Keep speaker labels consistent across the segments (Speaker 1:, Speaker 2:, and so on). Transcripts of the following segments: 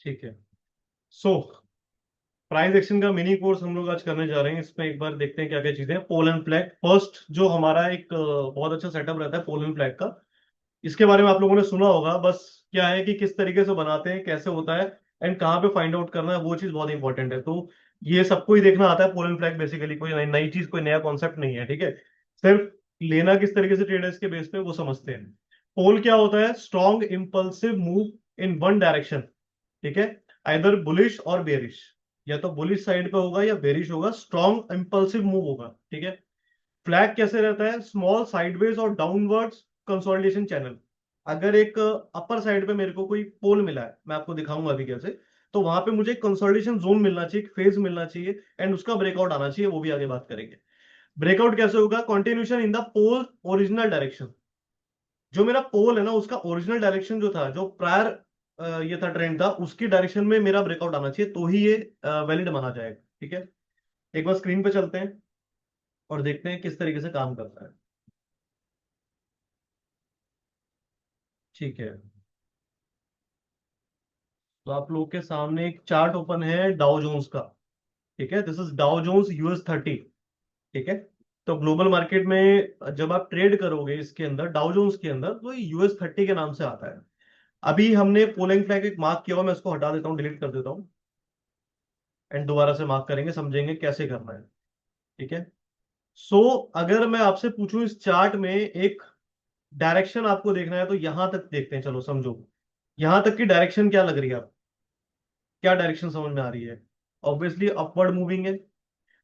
Speaker 1: ठीक है। So price action का मिनी कोर्स हम लोग आज करने जा रहे हैं। इसमें एक बार देखते हैं क्या क्या चीजें हैं। पोल एंड फ्लैग फर्स्ट, जो हमारा एक बहुत अच्छा सेटअप रहता है पोल एंड फ्लैग का। इसके बारे में आप लोगों ने सुना होगा, बस क्या है कि किस तरीके से बनाते हैं, कैसे होता है एंड कहाँ पे फाइंड आउट करना है, वो चीज बहुत इंपॉर्टेंट है। तो ये सबको ही देखना आता है पोल एंड फ्लैग। बेसिकली कोई नई नई चीज, कोई नया कॉन्सेप्ट नहीं है, ठीक है। सिर्फ लेना किस तरीके से ट्रेडर्स के बेस पे वो समझते हैं। पोल क्या होता है? Strong impulsive move in one direction, ठीक है। आइदर बुलिश और बेरिश, या तो बुलिश साइड पे होगा या बेरिश होगा। स्ट्रॉन्ग इंपल्सिव मूव होगा, ठीक है। फ्लैग कैसे रहता है? स्मॉल साइडवेज और डाउनवर्ड्स कंसोलिडेशन चैनल। अगर एक अपर साइड पे मेरे को कोई पोल मिला है, मैं आपको दिखाऊंगा अभी कैसे, तो वहां पे मुझे कंसोलिडेशन जोन मिलना चाहिए, एक फेज मिलना चाहिए एंड उसका ब्रेकआउट आना चाहिए, वो भी आगे बात करेंगे। ब्रेकआउट कैसे होगा? Continuation in the pole original direction. जो मेरा पोल है ना, उसका ओरिजिनल डायरेक्शन जो था, जो प्रायर ये था, ट्रेंड था, उसकी डायरेक्शन में मेरा ब्रेकआउट आना चाहिए, तो ही ये वैलिड माना जाएगा, ठीक है। एक बार स्क्रीन पे चलते हैं और देखते हैं किस तरीके से काम करता है। ठीक है। तो आप लोग के सामने एक चार्ट ओपन है डाउ जोन्स का, ठीक है। This is Dow Jones US 30, ठीक है। तो ग्लोबल मार्केट में जब आप ट्रेड करोगे इसके अंदर, डाउ जोन्स के अंदर, तो ये US 30 के नाम से आता है। अभी हमने पोलिंग फ्लैग एक मार्क किया हुआ, मैं उसको हटा देता हूँ, डिलीट कर देता हूँ एंड दोबारा से मार्क करेंगे, समझेंगे कैसे करना है, ठीक है। सो अगर मैं आपसे पूछूं इस चार्ट में एक डायरेक्शन आपको देखना है, तो यहां तक देखते हैं, चलो समझो। यहां तक की डायरेक्शन क्या लग रही है आपको? क्या डायरेक्शन समझ में आ रही है? ऑब्वियसली अपवर्ड मूविंग है।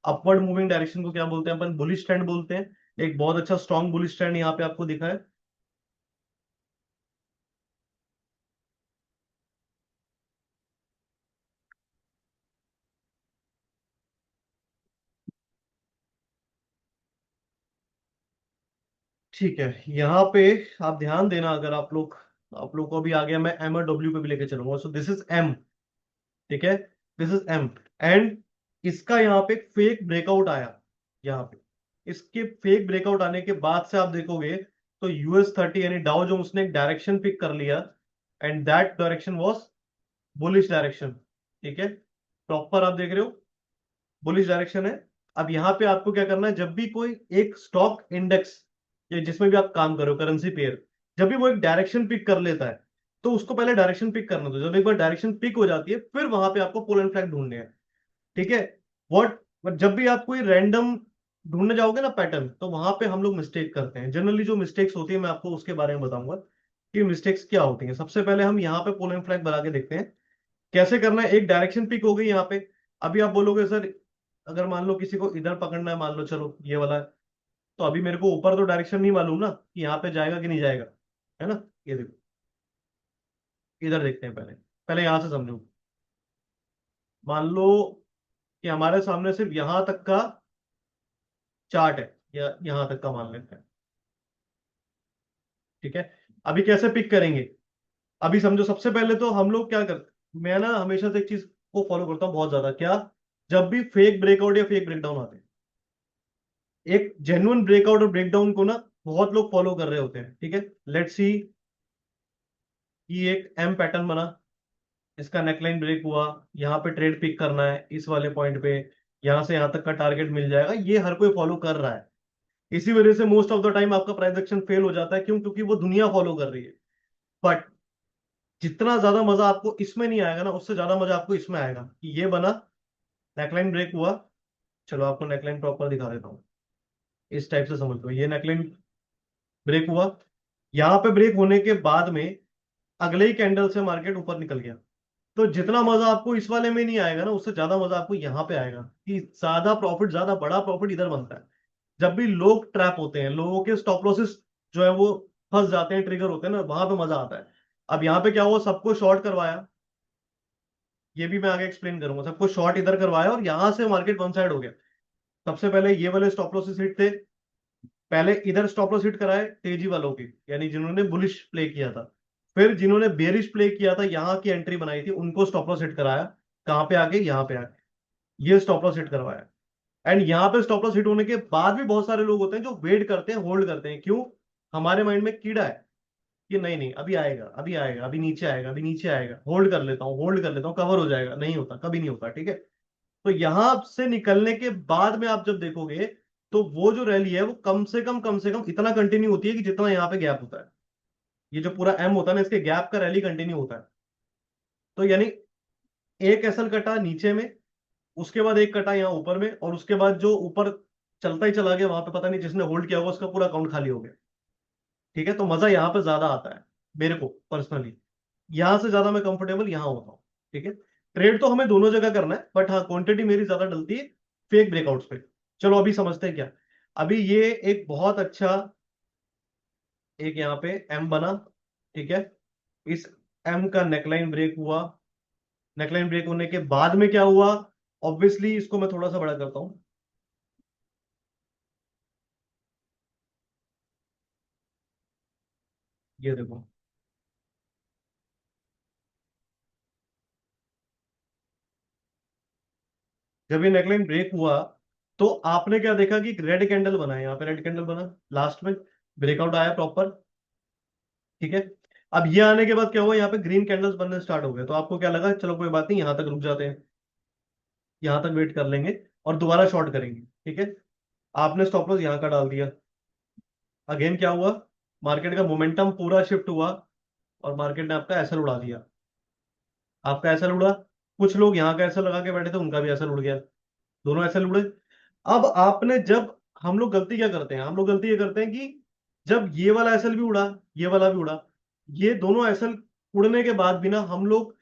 Speaker 1: अपवर्ड मूविंग डायरेक्शन को क्या बोलते हैं? अपन बुलिश ट्रेंड बोलते हैं। एक बहुत अच्छा स्ट्रॉन्ग बुलिश ट्रेंड यहाँ पे आपको दिखा है। ठीक है। यहाँ पे आप ध्यान देना, अगर आप लोग को अभी आ गया, मैं एम और डब्ल्यू पे भी लेके चलूंगा। सो दिस इज एम, ठीक है। दिस इज एम एंड इसका यहाँ पे फेक ब्रेकआउट आया। यहाँ पे इसके फेक ब्रेकआउट आने के बाद से आप देखोगे तो US 30 यानी डाउ जोन्स ने एक डायरेक्शन पिक कर लिया and that direction was bullish direction, ठीक है। प्रॉपर आप देख रहे हो, बुलिश डायरेक्शन है। अब यहाँ पे आपको क्या करना है? जब भी कोई एक स्टॉक इंडेक्स या जिसमें भी आप काम करो, करेंसी पेयर, जब भी वो एक डायरेक्शन पिक कर लेता है, तो उसको पहले डायरेक्शन पिक करना दो। जब एक बार डायरेक्शन पिक हो जाती है, फिर वहां पे आपको पुल एंड फ्लैग ढूंढने हैं, ठीक है। व्हाट, जब भी आप कोई रैंडम ढूंढने जाओगे ना पैटर्न, तो वहां पे हम लोग मिस्टेक करते हैं। जनरली जो मिस्टेक्स होती है, मैं आपको उसके बारे में बताऊंगा कि मिस्टेक्स क्या होती हैं। सबसे पहले हम यहाँ पे पुल एंड फ्लैग बना के देखते हैं कैसे करना है। एक डायरेक्शन पिक हो गई यहाँ पे। अभी आप बोलोगे सर, अगर मान लो किसी को इधर पकड़ना है, मान लो चलो ये वाला है, तो अभी मेरे को ऊपर तो डायरेक्शन नहीं मालूम ना कि यहाँ पे जाएगा कि नहीं जाएगा, है ना। ये देखो, इधर देखते हैं, पहले पहले यहां से समझो। मान लो कि हमारे सामने सिर्फ यहां तक का चार्ट है, या यहां तक का मान लेते हैं, ठीक है। अभी कैसे पिक करेंगे? अभी समझो, सबसे पहले तो हम लोग क्या करते, मैं ना हमेशा से एक चीज को फॉलो करता हूँ बहुत ज्यादा, क्या? जब भी फेक ब्रेकआउट या फेक ब्रेकडाउन आते हैं, एक जेन्युइन ब्रेकआउट और ब्रेकडाउन को ना बहुत लोग फॉलो कर रहे होते हैं, ठीक है। लेट्स सी, ये एक एम पैटर्न बना, इसका नेकलाइन ब्रेक हुआ, यहाँ पे ट्रेड पिक करना है इस वाले पॉइंट पे, यहाँ से यहाँ तक का टारगेट मिल जाएगा, ये हर कोई फॉलो कर रहा है। इसी वजह से मोस्ट ऑफ द टाइम आपका प्राइस एक्शन फेल हो जाता है। क्यों? क्योंकि वो दुनिया फॉलो कर रही है। बट जितना ज्यादा मजा आपको इसमें नहीं आएगा ना, उससे ज्यादा मजा आपको इसमें आएगा कि ये बना, नेकलाइन ब्रेक हुआ। चलो आपको नेकलाइन प्रॉपर दिखा देता हूँ, इस टाइप से समझ लो। ये नेकलाइन ब्रेक हुआ, यहाँ पे ब्रेक होने के बाद में अगले ही कैंडल से मार्केट ऊपर निकल गया। तो जितना मजा आपको इस वाले में नहीं आएगा ना, उससे ज्यादा मजा आपको यहाँ पे आएगा कि ज्यादा प्रॉफिट, ज्यादा बड़ा प्रॉफिट इधर बनता है। जब भी लोग ट्रैप होते हैं, लोगों के स्टॉप लॉसेस जो है वो फंस जाते हैं, ट्रिगर होते हैं ना, वहां पे मजा आता है। अब यहाँ पे क्या हुआ, सबको शॉर्ट करवाया, ये भी मैं आगे एक्सप्लेन करूंगा। सबको शॉर्ट इधर करवाया और यहां से मार्केट वन साइड हो गया। सबसे पहले ये वाले स्टॉप लॉसेस हिट थे, पहले इधर स्टॉप लॉस हिट कराए तेजी वालों की, यानी जिन्होंने बुलिश प्ले किया था। फिर जिन्होंने बेरिश प्ले किया था, यहाँ की एंट्री बनाई थी, उनको स्टॉप लॉस हिट कराया। कहाँ पे आके? यहाँ पे आके ये स्टॉप लॉस हिट करवाया। एंड यहाँ पे स्टॉप लॉस हिट होने के बाद भी बहुत सारे लोग होते हैं जो वेट करते हैं, होल्ड करते हैं। क्यों? हमारे माइंड में कीड़ा है कि नहीं नहीं अभी आएगा, अभी आएगा, अभी नीचे आएगा, अभी नीचे आएगा, होल्ड कर लेता हूँ, होल्ड कर लेता हूँ, कवर हो जाएगा, नहीं होता, कभी नहीं होता, ठीक है। तो यहां से निकलने के बाद में आप जब देखोगे तो वो जो रैली है वो कम से कम इतना कंटिन्यू होती है कि जितना यहाँ पे गैप होता है, ये जो पूरा एम होता है ना, इसके गैप का रैली कंटिन्यू होता है। तो यानी एक एसएल कटा नीचे में, उसके बाद एक कटा यहाँ ऊपर में, और उसके बाद जो ऊपर चलता ही चला गया, वहां पे पता नहीं जिसने होल्ड किया होगा उसका पूरा अकाउंट खाली हो गया। ठीक है, तो मजा यहाँ पे ज्यादा आता है मेरे को पर्सनली, यहां से ज्यादा मैं कंफर्टेबल यहाँ होता हूँ। ठीक है, ट्रेड तो हमें दोनों जगह करना है, बट हाँ क्वांटिटी मेरी ज्यादा डलती है फेक ब्रेकआउट्स पे। चलो अभी समझते हैं क्या। अभी ये एक बहुत अच्छा, एक यहाँ पे एम बना, ठीक है, इस एम का नेकलाइन ब्रेक हुआ। नेकलाइन ब्रेक होने के बाद में क्या हुआ, ऑब्वियसली इसको मैं थोड़ा सा बड़ा करता हूं, ये देखो। जब ये नेकलाइन ब्रेक हुआ तो आपने क्या देखा कि रेड कैंडल बना है, यहाँ पे रेड कैंडल बना लास्ट में, ब्रेकआउट आया प्रॉपर। ठीक है, अब ये आने के बाद क्या हुआ, यहाँ पे ग्रीन कैंडल्स बनने स्टार्ट हो गए, तो आपको क्या लगा, चलो कोई बात नहीं, यहां तक रुक जाते हैं, यहां तक वेट कर लेंगे और दोबारा शॉर्ट करेंगे। ठीक है, आपने स्टॉप लॉस यहाँ का डाल दिया। अगेन क्या हुआ, मार्केट का मोमेंटम पूरा शिफ्ट हुआ और मार्केट ने आपका एसएल उड़ा दिया। आपका एसएल उड़ा, कुछ लोग यहाँ का एसएल लगा के बैठे थे, उनका भी एसएल उड़ गया, दोनों एसएल उड़े। अब आपने जब, हम लोग गलती क्या करते हैं, हम लोग गलती ये करते हैं कि जब ये वाला एसएल भी उड़ा, ये वाला भी उड़ा, ये दोनों एसएल उड़ने के बाद भी ना हम लोग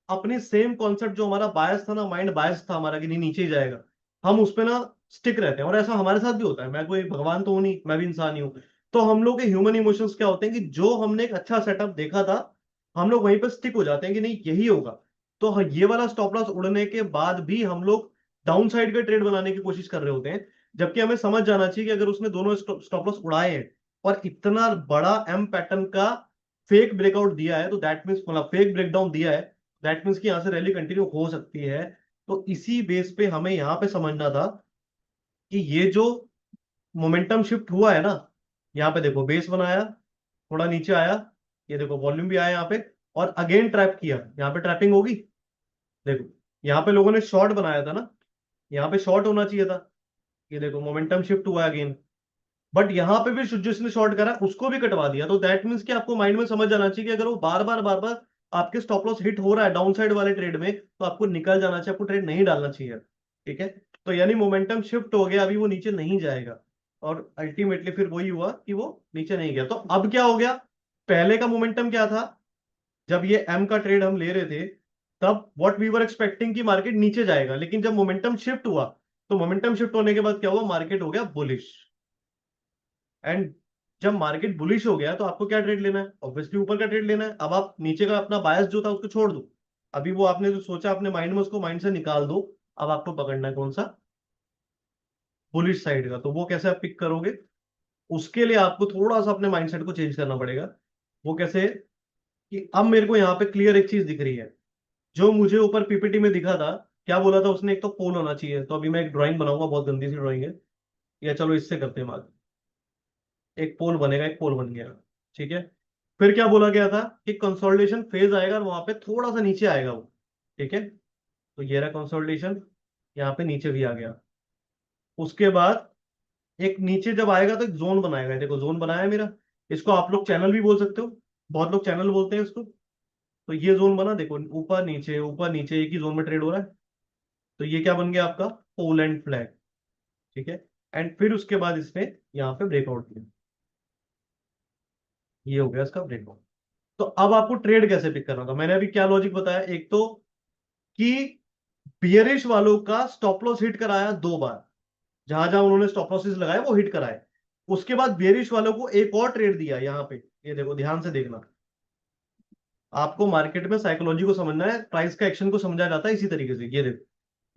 Speaker 1: अपने सेम कॉन्सेप्ट, जो हमारा बायस था ना, माइंड बायस था हमारा कि नहीं नीचे ही जाएगा, हम उस पे ना स्टिक रहते हैं। और ऐसा हमारे साथ भी होता है, मैं कोई भगवान तो हूं नहीं, मैं भी इंसान ही हूं। तो हम लोग के ह्यूमन इमोशंस क्या होते हैं कि जो हमने एक अच्छा सेटअप देखा था, हम लोग वहीं पर स्टिक हो जाते हैं कि नहीं यही होगा। तो हाँ, ये वाला स्टॉप लॉस उड़ने के बाद भी हम लोग डाउन साइड का ट्रेड बनाने की कोशिश कर रहे होते हैं, जबकि हमें समझ जाना चाहिए कि अगर उसने दोनों स्टॉप लॉस उड़ाए हैं और इतना बड़ा एम पैटर्न का फेक ब्रेकआउट दिया है, तो दैट मीन्स, मतलब फेक ब्रेकडाउन दिया है, दैट मीन्स कि यहां से रैली कंटिन्यू हो सकती है। तो इसी बेस पे हमें यहां पे समझना था कि ये जो मोमेंटम शिफ्ट हुआ है ना, यहाँ पे देखो बेस बनाया, थोड़ा नीचे आया, ये देखो वॉल्यूम भी आया यहाँ पे, और अगेन ट्रैप किया, यहाँ पे ट्रैपिंग होगी। देखो यहाँ पे लोगों ने शॉर्ट बनाया था ना, यहाँ पे शॉर्ट होना चाहिए था, ये देखो मोमेंटम शिफ्ट हुआ अगेन, बट यहाँ पे भी जिसने शॉर्ट करा उसको भी कटवा दिया। तो दैट मीन्स कि आपको माइंड में समझ जाना चाहिए कि अगर वो बार बार आपके स्टॉप लॉस हिट हो रहा है डाउन साइड वाले ट्रेड में, तो आपको निकल जाना चाहिए, आपको ट्रेड नहीं डालना चाहिए। ठीक है, तो यानी मोमेंटम शिफ्ट हो गया, अभी वो नीचे नहीं जाएगा, और अल्टीमेटली फिर वही हुआ कि वो नीचे नहीं गया। तो अब क्या हो गया, पहले का मोमेंटम क्या था, जब ये एम का ट्रेड हम ले रहे थे, तब व्हाट वी वर एक्सपेक्टिंग कि मार्केट नीचे जाएगा, लेकिन जब मोमेंटम शिफ्ट हुआ, तो मोमेंटम शिफ्ट होने के बाद क्या हुआ, मार्केट हो गया बुलिश। एंड जब मार्केट बुलिश हो गया तो आपको क्या ट्रेड लेना है, ऑब्वियसली ऊपर का ट्रेड लेना है। अब आप नीचे का अपना बायस जो था उसको छोड़ दो, अभी वो आपने जो सोचा अपने माइंड में, उसको माइंड से निकाल दो। अब आपको पकड़ना है कौन सा, बुलिश साइड का। तो वो कैसे आप पिक करोगे, उसके लिए आपको थोड़ा सा अपने माइंडसेट को चेंज करना पड़ेगा। वो कैसे, कि अब मेरे को यहाँ पे क्लियर एक चीज दिख रही है, जो मुझे ऊपर पीपीटी में दिखा था, क्या बोला था उसने, एक तो पोल होना चाहिए। तो अभी मैं एक ड्राइंग बनाऊंगा, बहुत गंदी सी ड्राइंग है, या चलो इससे करते हैं बात, एक पोल बनेगा, एक पोल बन गया। ठीक है, फिर क्या बोला गया था कि कंसोलिडेशन फेज आएगा और वहां पे थोड़ा सा नीचे आएगा वो। ठीक है, तो ये रहा कंसोलिडेशन, यहाँ पे नीचे भी आ गया। उसके बाद एक नीचे जब आएगा तो एक जोन बनाएगा, देखो जोन बनाया है मेरा, इसको आप लोग चैनल भी बोल सकते हो, बहुत लोग चैनल बोलते हैं इसको। तो ये जोन बना, देखो ऊपर नीचे एक ही जोन में ट्रेड हो रहा है। तो ये क्या बन गया आपका, पोल एंड फ्लैग। ठीक है, एंड फिर उसके बाद इसने यहाँ पे ब्रेकआउट किया, ये हो गया इसका ब्रेकआउट। तो अब आपको ट्रेड कैसे पिक करना था, मैंने अभी क्या लॉजिक बताया, एक तो कि बियरिश वालों का स्टॉप लॉस हिट कराया 2 बार, जहां जहां उन्होंने स्टॉप लॉसेस लगाए वो हिट कराए। उसके बाद बियरिश वालों को एक और ट्रेड दिया यहाँ पे, ये देखो ध्यान से देखना, आपको मार्केट में साइकोलॉजी को समझना है, प्राइस का एक्शन को समझा जाता है इसी तरीके से। ये देखो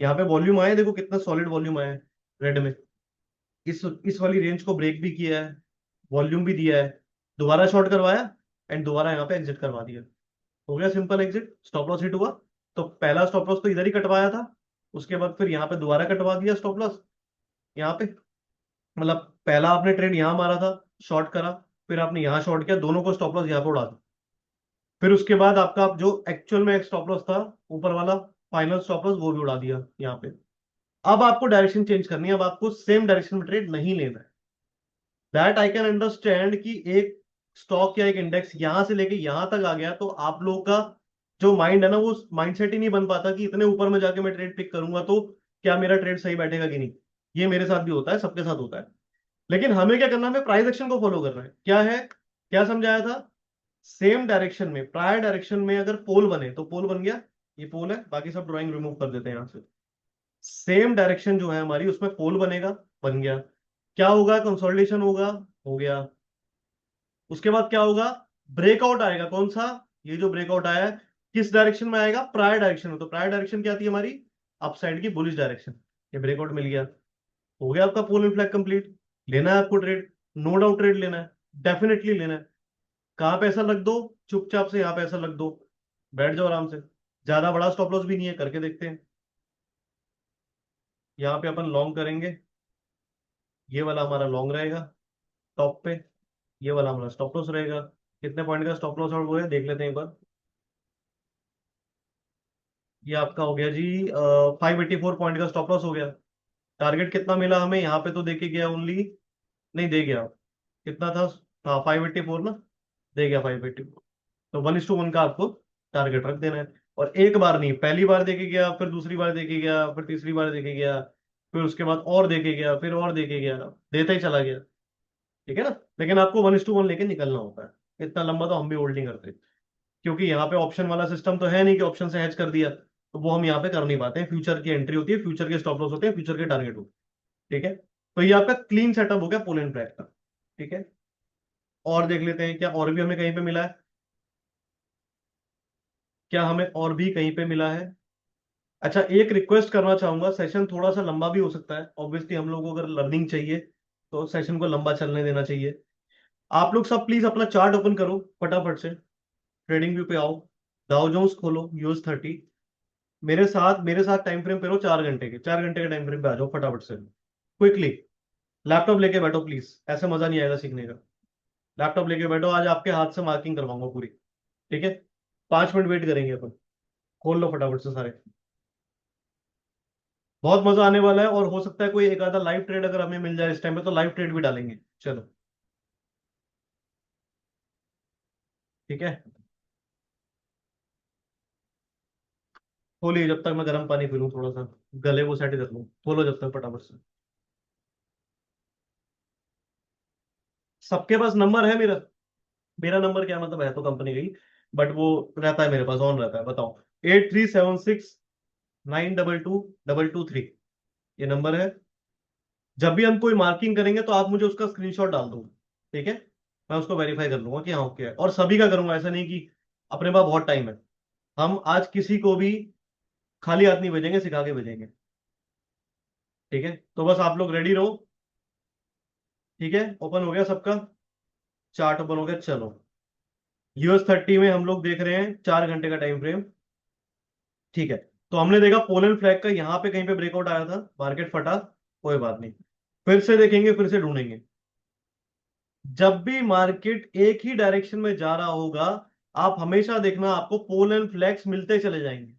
Speaker 1: यहाँ पे वॉल्यूम आए, देखो कितना सॉलिड वॉल्यूम आया है रेड में, इस वाली रेंज को ब्रेक भी किया है, वॉल्यूम भी दिया है, दोबारा शॉर्ट करवाया, एंड दोबारा यहाँ पे एग्जिट करवा दिया। हो गया simple exit, stop loss hit हुआ। तो पहला स्टॉप लॉस तो इधर ही कटवाया था, उसके बाद फिर यहाँ पे दोबारा कटवा दिया स्टॉप लॉस यहाँ पे, मतलब पहला आपने ट्रेड यहाँ मारा था, शॉर्ट करा, फिर आपने यहाँ शॉर्ट किया, दोनों को स्टॉप लॉस यहाँ पे उड़ा दिया। फिर उसके बाद आपका जो एक्चुअल में एक स्टॉप लॉस था ऊपर वाला, फाइनल स्टॉप लॉस, वो भी उड़ा दिया यहाँ पे। अब आपको डायरेक्शन चेंज करनी है, अब आपको सेम डायरेक्शन में ट्रेड नहीं लेना है। दैट आई कैन अंडरस्टैंड कि एक स्टॉक या एक इंडेक्स यहां से लेके यहां तक आ गया तो आप लोगों का जो माइंड है ना, वो माइंडसेट ही नहीं बन पाता कि इतने ऊपर में जाके मैं ट्रेड पिक करूंगा तो क्या मेरा ट्रेड सही बैठेगा कि नहीं। ये मेरे साथ भी होता है, सबके साथ होता है। लेकिन हमें क्या करना है, हमें प्राइस एक्शन को फॉलो करना है। क्या है, क्या समझाया था, सेम डायरेक्शन में, प्रायर डायरेक्शन में अगर पोल बने तो पोल बन गया, ये पोल है, बाकी सब ड्राइंग रिमूव कर देते हैं यहां से। सेम डायरेक्शन जो है हमारी, उसमें पोल बनेगा, बन गया। क्या होगा, कंसोलिडेशन होगा, हो गया। उसके बाद क्या होगा, ब्रेकआउट आएगा। कौन सा, ये जो ब्रेकआउट आया है, किस डायरेक्शन में आएगा, प्रायर डायरेक्शन में। तो प्रायर डायरेक्शन क्या थी हमारी, अपसाइड की बुलिश डायरेक्शन। ये ब्रेकआउट मिल गया, हो गया आपका पोल एंड फ्लैग कंप्लीट। लेना है आपको ट्रेड, नो डाउट ट्रेड लेना है, डेफिनेटली लेना है। कहाँ पैसा लग दो, चुपचाप से यहाँ पैसा लग दो, बैठ जाओ आराम से। ज्यादा बड़ा स्टॉप लॉस भी नहीं है, करके देखते हैं। यहाँ पे अपन लॉन्ग करेंगे, ये वाला हमारा लॉन्ग रहेगा टॉप पे, ये वाला हमारा स्टॉप लॉस रहेगा। कितने पॉइंट का स्टॉप लॉस और वो है देख लेते हैं एक बार। ये आपका हो गया जी 584 पॉइंट का स्टॉप लॉस हो गया। टारगेट कितना मिला हमें, यहाँ पे तो देके गया ओनली, नहीं दे गया, कितना था, हाँ 584 ना, दे गया 584। तो 1:1 का आपको टारगेट रख देना है। और एक बार नहीं, पहली बार देके गया, फिर दूसरी बार देके गया, फिर तीसरी बार देके गया, फिर उसके बाद और देके गया, फिर और देके गया, देता ही चला गया। ठीक है ना। लेकिन आपको 1:1 लेके निकलना होता है, इतना लंबा तो हम भी होल्ड नहीं करते, क्योंकि यहाँ पे ऑप्शन वाला सिस्टम तो है नहीं कि ऑप्शन से हेज कर दिया, तो वो हम यहाँ पे कर नहीं पाते हैं। फ्यूचर की एंट्री होती है, फ्यूचर के स्टॉप लॉस होते हैं, फ्यूचर के टारगेट होते हैं। ठीक है, तो ये आपका क्लीन सेटअप हो गया पोल एंड ब्लैक का। ठीक है, और देख लेते हैं क्या और भी हमें कहीं पे मिला है, क्या हमें और भी कहीं पे मिला है। अच्छा, एक रिक्वेस्ट करना चाहूंगा, सेशन थोड़ा सा लंबा भी हो सकता है, ऑब्वियसली हम लोग को अगर लर्निंग चाहिए तो सेशन को लंबा चलने देना चाहिए। आप लोग सब प्लीज अपना चार्ट ओपन करो फटाफट से, ट्रेडिंग व्यू पे आओ, डाउ जोन्स खोलो, यूएस 30, मेरे साथ टाइम फ्रेम पे रहो, 4 घंटे के, 4 घंटे के टाइम फ्रेम पे आ जाओ फटाफट से, क्विकली। लैपटॉप लेके बैठो प्लीज, ऐसे मजा नहीं आएगा सीखने का। लैपटॉप लेके बैठो, आज आपके हाथ से मार्किंग करवाऊंगा पूरी। ठीक है, 5 मिनट वेट करेंगे अपन। खोल लो फटाफट से सारे, बहुत मजा आने वाला है। और हो सकता है कोई एक आधा लाइव ट्रेड अगर हमें मिल जाए इस टाइम पे, तो लाइव ट्रेड भी डालेंगे। चलो, ठीक है, खोलिए जब तक मैं गर्म पानी पी लूं थोड़ा सा, गले को सेट कर लूं। खोलो जब तक फटाफट से। सबके पास नंबर है मेरा, मेरा नंबर क्या मतलब, है तो कंपनी गई, बट वो रहता है मेरे पास, ऑन रहता है। बताओ, 8376 922 223, ये नंबर है। जब भी हम कोई मार्किंग करेंगे तो आप मुझे उसका स्क्रीनशॉट डाल दो। ठीक है, मैं उसको वेरीफाई कर लूंगा कि हाँ ओके है, और सभी का करूंगा, ऐसा नहीं कि अपने पास बहुत टाइम है। हम आज किसी को भी खाली हाथ नहीं भेजेंगे, सिखा के भेजेंगे। ठीक है, तो बस आप लोग रेडी रहो। ठीक है, ओपन हो गया सबका, चार्ट ओपन हो गया। चलो, यूएस 30 में हम लोग देख रहे हैं 4 घंटे का टाइम फ्रेम। ठीक है, तो हमने देखा पोलैंड फ्लैग का यहाँ पे कहीं पे ब्रेकआउट आया था, मार्केट फटा, कोई बात नहीं, फिर से देखेंगे, फिर से ढूंढेंगे। जब भी मार्केट एक ही डायरेक्शन में जा रहा होगा, आप हमेशा देखना, आपको पोल एंड फ्लैग्स मिलते चले जाएंगे,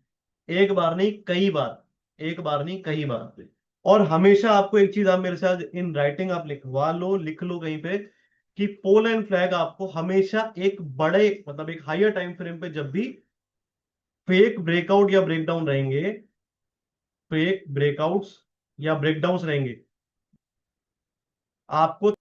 Speaker 1: एक बार नहीं कई बार, एक बार नहीं कई बार। और हमेशा आपको एक चीज, आप मेरे साथ इन राइटिंग आप लिखवा लो, लिख लो कहीं पे, कि पोल एंड फ्लैग आपको हमेशा एक बड़े, मतलब एक हायर टाइम फ्रेम पे जब भी फेक ब्रेकआउट या ब्रेकडाउन रहेंगे, फेक ब्रेकआउट्स या ब्रेकडाउन्स रहेंगे, आपको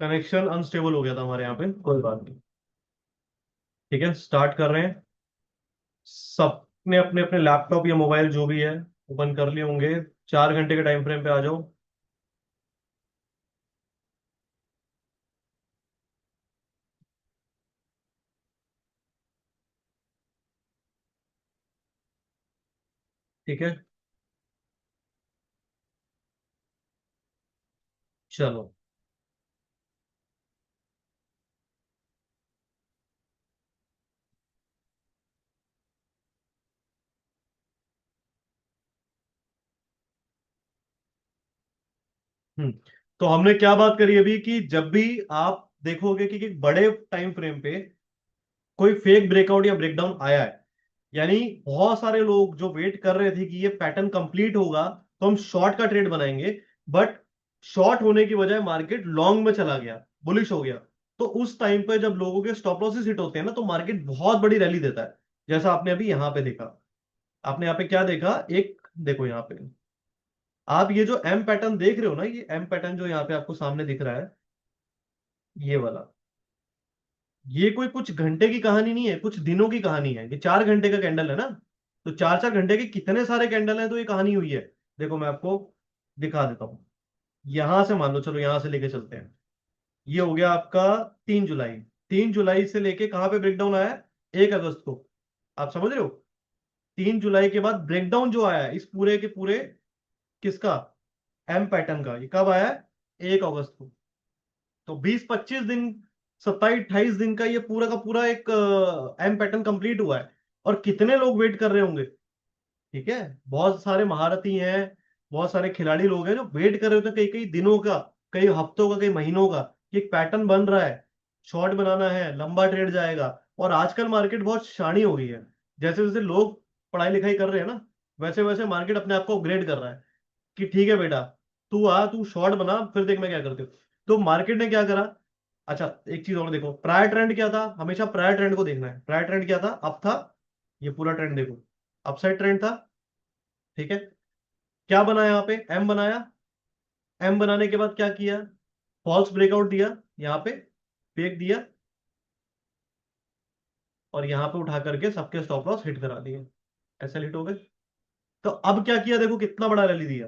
Speaker 1: कनेक्शन अनस्टेबल हो गया था हमारे यहाँ पे, कोई बात नहीं। ठीक है, स्टार्ट कर रहे हैं। सबने अपने अपने लैपटॉप या मोबाइल जो भी है ओपन कर लिए होंगे, 4 घंटे के टाइम फ्रेम पे आ जाओ। ठीक है, चलो, हम्म तो हमने क्या बात करी अभी कि जब भी आप देखोगे कि बड़े टाइम फ्रेम पे कोई फेक ब्रेकआउट या ब्रेकडाउन आया है, यानी बहुत सारे लोग जो वेट कर रहे थे कि ये पैटर्न कंप्लीट होगा तो हम शॉर्ट का ट्रेड बनाएंगे, बट शॉर्ट होने की बजाय मार्केट लॉन्ग में चला गया, बुलिश हो गया, तो उस टाइम पे जब लोगों के स्टॉप लॉसेस हिट होते हैं ना तो मार्केट बहुत बड़ी रैली देता है, जैसा आपने अभी यहां पे देखा। आपने यहाँ पे क्या देखा, एक देखो यहाँ पे आप ये जो एम पैटर्न देख रहे हो ना, ये एम पैटर्न जो यहाँ पे आपको सामने दिख रहा है, ये वाला, ये कोई कुछ घंटे की कहानी नहीं है, कुछ दिनों की कहानी है। ये 4 घंटे का कैंडल है ना, तो 4 4 घंटे के कितने सारे कैंडल हैं तो ये कहानी हुई है। देखो मैं आपको दिखा देता हूं। यहां से मान लो, चलो यहां से लेके चलते हैं। ये हो गया आपका 3 जुलाई। 3 जुलाई से लेके कहां पे ब्रेकडाउन आया है? 1 अगस्त को। आप समझ रहे हो? 3 जुलाई के बाद ब्रेकडाउन जो आया है इस पूरे के पूरे, किसका? एम पैटर्न का। ये कब आया है? 1 अगस्त को। तो 20 25 दिन, 27 28 दिन का ये पूरा का पूरा एक एम पैटर्न कंप्लीट हुआ है। और कितने लोग वेट कर रहे होंगे? ठीक है, बहुत सारे महारथी हैं, बहुत सारे खिलाड़ी लोग हैं जो वेट कर रहे होते हैं कई कई दिनों का, कई हफ्तों का, कई महीनों का, कि एक पैटर्न बन रहा है, शॉर्ट बनाना है, लंबा ट्रेड जाएगा। और आजकल मार्केट बहुत शानी हो गई है। जैसे जैसे लोग पढ़ाई लिखाई कर रहे हैं ना, वैसे वैसे मार्केट अपने आप को अपग्रेड कर रहा है कि ठीक है बेटा, तू आ, तू शॉर्ट बना, फिर देख मैं क्या करती हूँ। तो मार्केट ने क्या करा? अच्छा, एक चीज और देखो, प्रायर ट्रेंड क्या था? हमेशा प्रायर ट्रेंड को देखना है। प्रायर ट्रेंड क्या था? अब था, ये पूरा ट्रेंड देखो, अपसाइड ट्रेंड था। ठीक है, क्या बना यहाँ पे? एम बनाया। एम बनाने के बाद क्या किया? फॉल्स ब्रेकआउट दिया, यहाँ पे फेक दिया, और यहाँ पे उठा करके सबके स्टॉप लॉस हिट करा दिए। ऐसे हिट हो गए। तो अब क्या किया? देखो कितना बड़ा रैली दिया,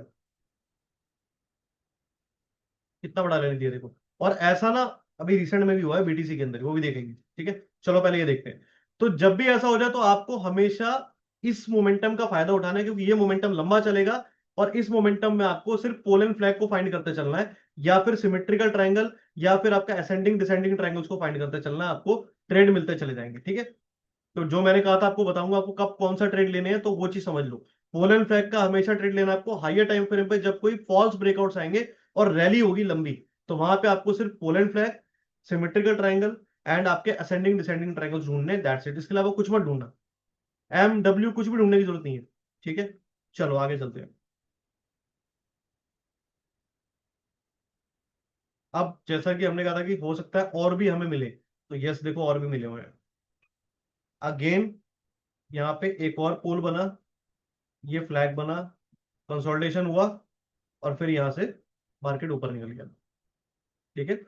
Speaker 1: कितना बड़ा रैली दिया देखो। और ऐसा ना अभी रिसेंट में भी हुआ है बीटीसी के अंदर, वो भी देखेंगे। ठीक है, चलो पहले ये देखते हैं। तो जब भी ऐसा हो जाए तो आपको हमेशा इस मोमेंटम का फायदा उठाना है, क्योंकि ये मोमेंटम लंबा चलेगा। और इस मोमेंटम में आपको सिर्फ पोल एंड फ्लैग को फाइंड करते चलना है, या फिर सिमेट्रिकल ट्रायंगल, या फिर आपका असेंडिंग डिसेंडिंग ट्रायंगल्स को फाइंड करते चलना है। आपको ट्रेड मिलते चले जाएंगे। ठीक है, तो जो मैंने कहा था आपको बताऊंगा आपको कब कौन सा ट्रेड लेने हैं, तो वो चीज समझ लो। पोल एंड फ्लैग का हमेशा ट्रेड लेना है आपको हाइयर टाइम फ्रेम पे, जब कोई फॉल्स ब्रेकआउट्स आएंगे और रैली होगी लंबी, तो वहां पे आपको सिर्फ pole and flag, symmetrical triangle and आपके असेंडिंग डिसेंडिंग ट्रायंगल्स ढूंढने, दैट्स इट। इसके अलावा कुछ मत ढूंढना, एम डब्ल्यू कुछ भी ढूंढने की जरूरत नहीं है। ठीक है, चलो आगे चलते हैं। अब जैसा कि हमने कहा था कि हो सकता है और भी हमें मिले, तो यस देखो और भी मिले हुए हैं। अगेन यहाँ पे एक और पोल बना, ये फ्लैग बना, कंसोलिडेशन हुआ, और फिर यहां से मार्केट ऊपर निकल गया। ठीक है,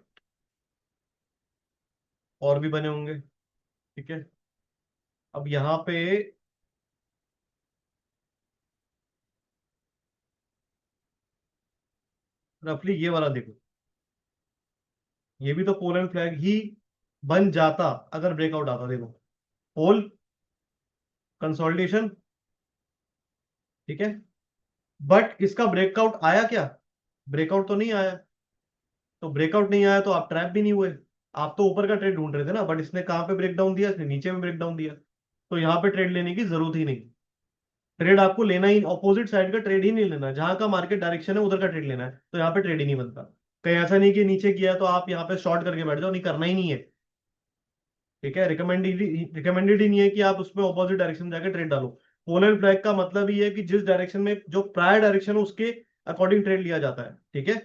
Speaker 1: और भी बने होंगे। ठीक है, अब यहां पे रफली ये वाला देखो, ये भी तो पोल एंड फ्लैग ही बन जाता अगर ब्रेकआउट आता। देखो, पोल, कंसोलिडेशन, ठीक है, बट इसका ब्रेकआउट आया क्या? ब्रेकआउट तो नहीं आया। तो ब्रेकआउट नहीं आया तो आप ट्रैप भी नहीं हुए। आप तो ऊपर का ट्रेड ढूंढ रहे थे ना, बट इसने कहां पे ब्रेकडाउन दिया? इसने नीचे में ब्रेकडाउन दिया। तो यहां पे ट्रेड लेने की जरूरत ही नहीं। ट्रेड आपको लेना ही, ऑपोजिट साइड का ट्रेड ही नहीं लेना, जहां का मार्केट डायरेक्शन है उधर का ट्रेड लेना है, तो यहाँ पे ट्रेड ही नहीं बनता। कहीं ऐसा नहीं कि नीचे किया तो आप यहाँ पे शॉर्ट करके बैठ जाओ, नहीं, करना ही नहीं है। ठीक है, रिकमेंडेड ही नहीं है कि आप उसमें ऑपोजिट डायरेक्शन में जाकर ट्रेड डालो। पोल एंड फ्लैग का मतलब ही है कि जिस डायरेक्शन में जो प्रायर डायरेक्शन है उसके अकॉर्डिंग ट्रेड लिया जाता है। ठीक है,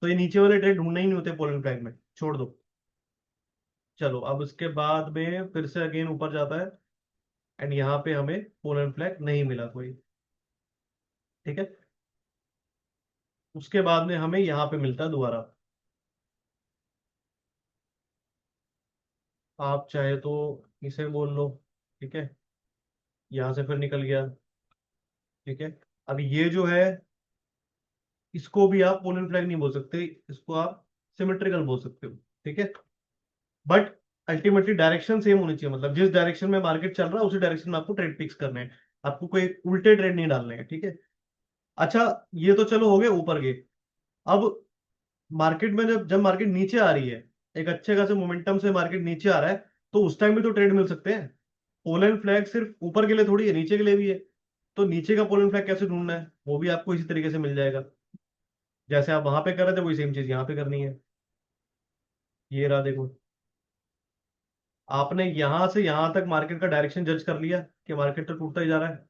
Speaker 1: तो ये नीचे वाले ट्रेड ढूंढने ही नहीं होते पोल एंड फ्लैग में, छोड़ दो। चलो अब उसके बाद में फिर से अगेन ऊपर जाता है, एंड यहाँ पे हमें पोल एंड फ्लैग नहीं मिला कोई। ठीक है, उसके बाद में हमें यहाँ पे मिलता है दोबारा। आप चाहे तो इसे बोल लो। ठीक है, यहां से फिर निकल गया। ठीक है, अब ये जो है, इसको भी आप पोल एंड फ्लैग नहीं बोल सकते, इसको आप सिमेट्रिकल बोल सकते हो। ठीक है, बट अल्टीमेटली डायरेक्शन सेम होनी चाहिए, मतलब जिस डायरेक्शन में मार्केट चल रहा है उसी डायरेक्शन में आपको ट्रेड पिक्स करने हैं। आपको कोई उल्टे ट्रेड नहीं डालने हैं। ठीक है, अच्छा, ये तो चलो हो गए ऊपर के। अब मार्केट में जब जब मार्केट नीचे आ रही है, एक अच्छे खासे मोमेंटम से मार्केट नीचे आ रहा है, तो उस टाइम भी तो ट्रेड मिल सकते हैं। पोल एंड फ्लैग सिर्फ ऊपर के लिए थोड़ी है, नीचे के लिए भी है। तो नीचे का पोल एंड फ्लैग कैसे ढूंढना है, वो भी आपको इसी तरीके से मिल जाएगा। जैसे आप वहां पे कर रहे थे वही सेम चीज यहाँ पे करनी है। ये रहा देखो, आपने यहां से यहां तक मार्केट का डायरेक्शन जज कर लिया कि मार्केट तो टूटता ही जा रहा है,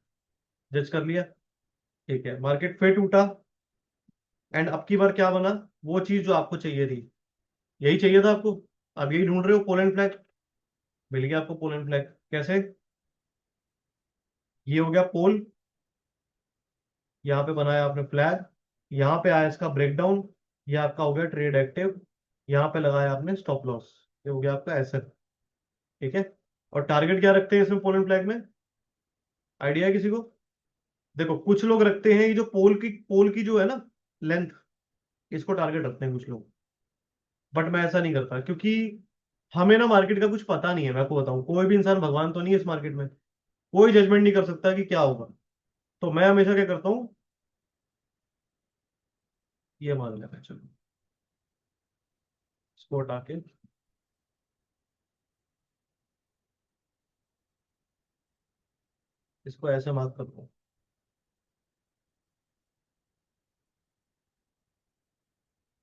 Speaker 1: जज कर लिया। ठीक है, मार्केट फिर टूटा, एंड अब की बार क्या बना, वो चीज जो आपको चाहिए थी, यही चाहिए था आपको, अब यही ढूंढ रहे हो, पोलैंड फ्लैग। मिल गया आपको पोलैंड फ्लैग। कैसे? ये हो गया पोल, यहाँ पे बनाया आपने फ्लैग, यहाँ पे आया इसका ब्रेकडाउन, ये आपका हो गया ट्रेड एक्टिव, यहाँ पे लगाया आपने स्टॉप लॉस, ये हो गया आपका एसएफ। ठीक है, और टारगेट क्या रखते हैं इसमें पोलैंड फ्लैग में, आइडिया है किसी को? देखो कुछ लोग रखते हैं ये जो पोल की जो है ना लेंथ, इसको टारगेट रखते हैं कुछ लोग, बट मैं ऐसा नहीं करता, क्योंकि हमें ना मार्केट का कुछ पता नहीं है। मैं आपको बताऊं, कोई भी इंसान भगवान तो नहीं है इस मार्केट में, कोई जजमेंट नहीं कर सकता कि क्या होगा। तो मैं हमेशा क्या करता हूँ, ये मान लेना, चलो इसको हटा के इसको ऐसे मार्क करता हूँ।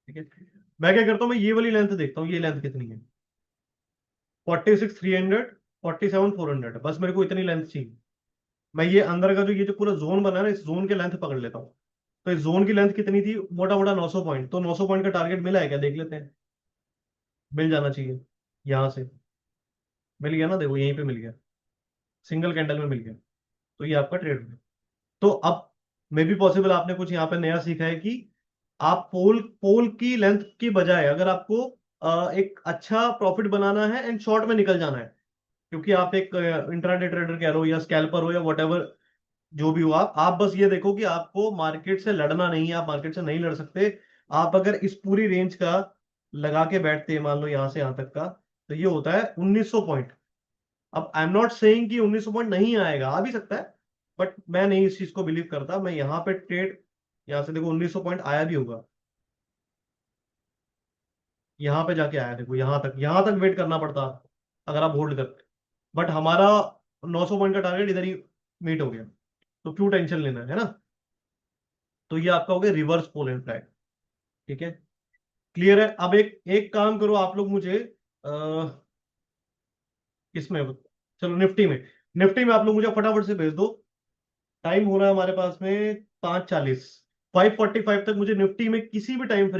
Speaker 1: ठीक है, मैं क्या करता हूँ, मैं ये वाली लेंथ देखता हूँ, ये लेंथ कितनी है, 46,300, 47,400, बस मेरे को इतनी लेंथ चाहिए। मैं ये अंदर का जो ये जो पूरा जोन बना है ना, इस जोन के लेंथ पकड़ लेता हूँ। तो इस जोन की लेंथ कितनी थी, मोटा मोटा 900 पॉइंट, तो 900 पॉइंट का टारगेट मिला है क्या, देख लेते हैं। मिल जाना चाहिए, यहां से मिल गया ना, देखो यहीं पे मिल गया, सिंगल कैंडल में मिल गया। तो ये आपका ट्रेड हो गया। तो अब मे बी पॉसिबल आपने कुछ यहाँ पे नया सीखा है कि आप पोल पोल की लेंथ की बजाय अगर आपको एक अच्छा प्रॉफिट बनाना है एंड शॉर्ट में निकल जाना है, क्योंकि आप एक इंट्राडे ट्रेडर कह लो या स्कैल्पर हो या वट, जो भी हो, आप बस ये देखो कि आपको मार्केट से लड़ना नहीं है, आप मार्केट से नहीं लड़ सकते। आप अगर इस पूरी रेंज का लगा के बैठते हैं, मान लो यहां से यहां तक का, तो ये होता है 1900 पॉइंट। अब आई एम नॉट सेइंग कि 1900 पॉइंट नहीं आएगा, आ भी सकता है, बट मैं नहीं इस चीज को बिलीव करता। मैं यहाँ पे ट्रेड, यहाँ से देखो 1900 पॉइंट आया भी होगा, यहाँ पे जाके आया देखो, यहाँ तक वेट करना पड़ता अगर आप होल्ड करते, बट हमारा 900 पॉइंट का टारगेट इधर ही मीट हो गया, तो क्यों टेंशन लेना है ना। तो ये आपका हो गया रिवर्स पोल एंड फ्लैग। ठीक है, क्लियर है। अब एक एक काम करो आप लोग मुझे, किसमें, चलो निफ्टी में, निफ्टी में आप लोग मुझे फटाफट से भेज दो। टाइम हो रहा है हमारे पास में 5:40, 5:45 तक मुझे निफ्टी में किसी भी टाइम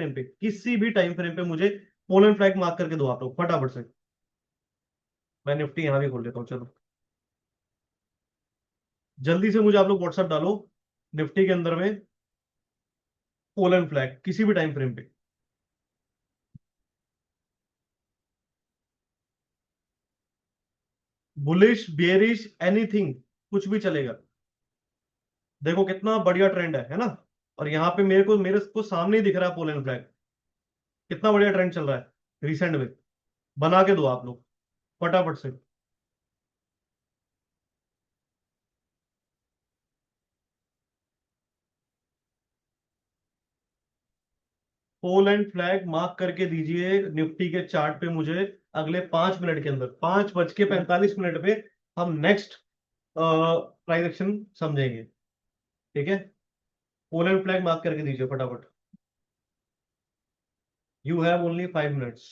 Speaker 1: फ्रेम पे मुझे पोलैंड फ्लैग मार्क करके दो आप लोग फटाफट से। मैं निफ्टी यहां भी खोल लेता हूँ, चलो जल्दी से मुझे आप लोग व्हाट्सएप डालो, निफ्टी के अंदर में पोलैंड फ्लैग किसी भी टाइम फ्रेम पे। बुलिश बेरिश एनीथिंग, कुछ भी चलेगा। देखो कितना बढ़िया ट्रेंड है ना। और यहाँ पे मेरे को सामने ही दिख रहा है पोलैंड फ्लैग, कितना बढ़िया ट्रेंड चल रहा है रिसेंट में। बना के दो आप लोग फटाफट से। पोलैंड फ्लैग मार्क करके दीजिए निफ्टी के चार्ट पे मुझे, अगले 5 मिनट के अंदर, 5:45 पे हम नेक्स्ट प्राइस एक्शन समझेंगे। ठीक है, पोलैंड फ्लैग मार्क करके दीजिए फटाफट। You have only 5 minutes.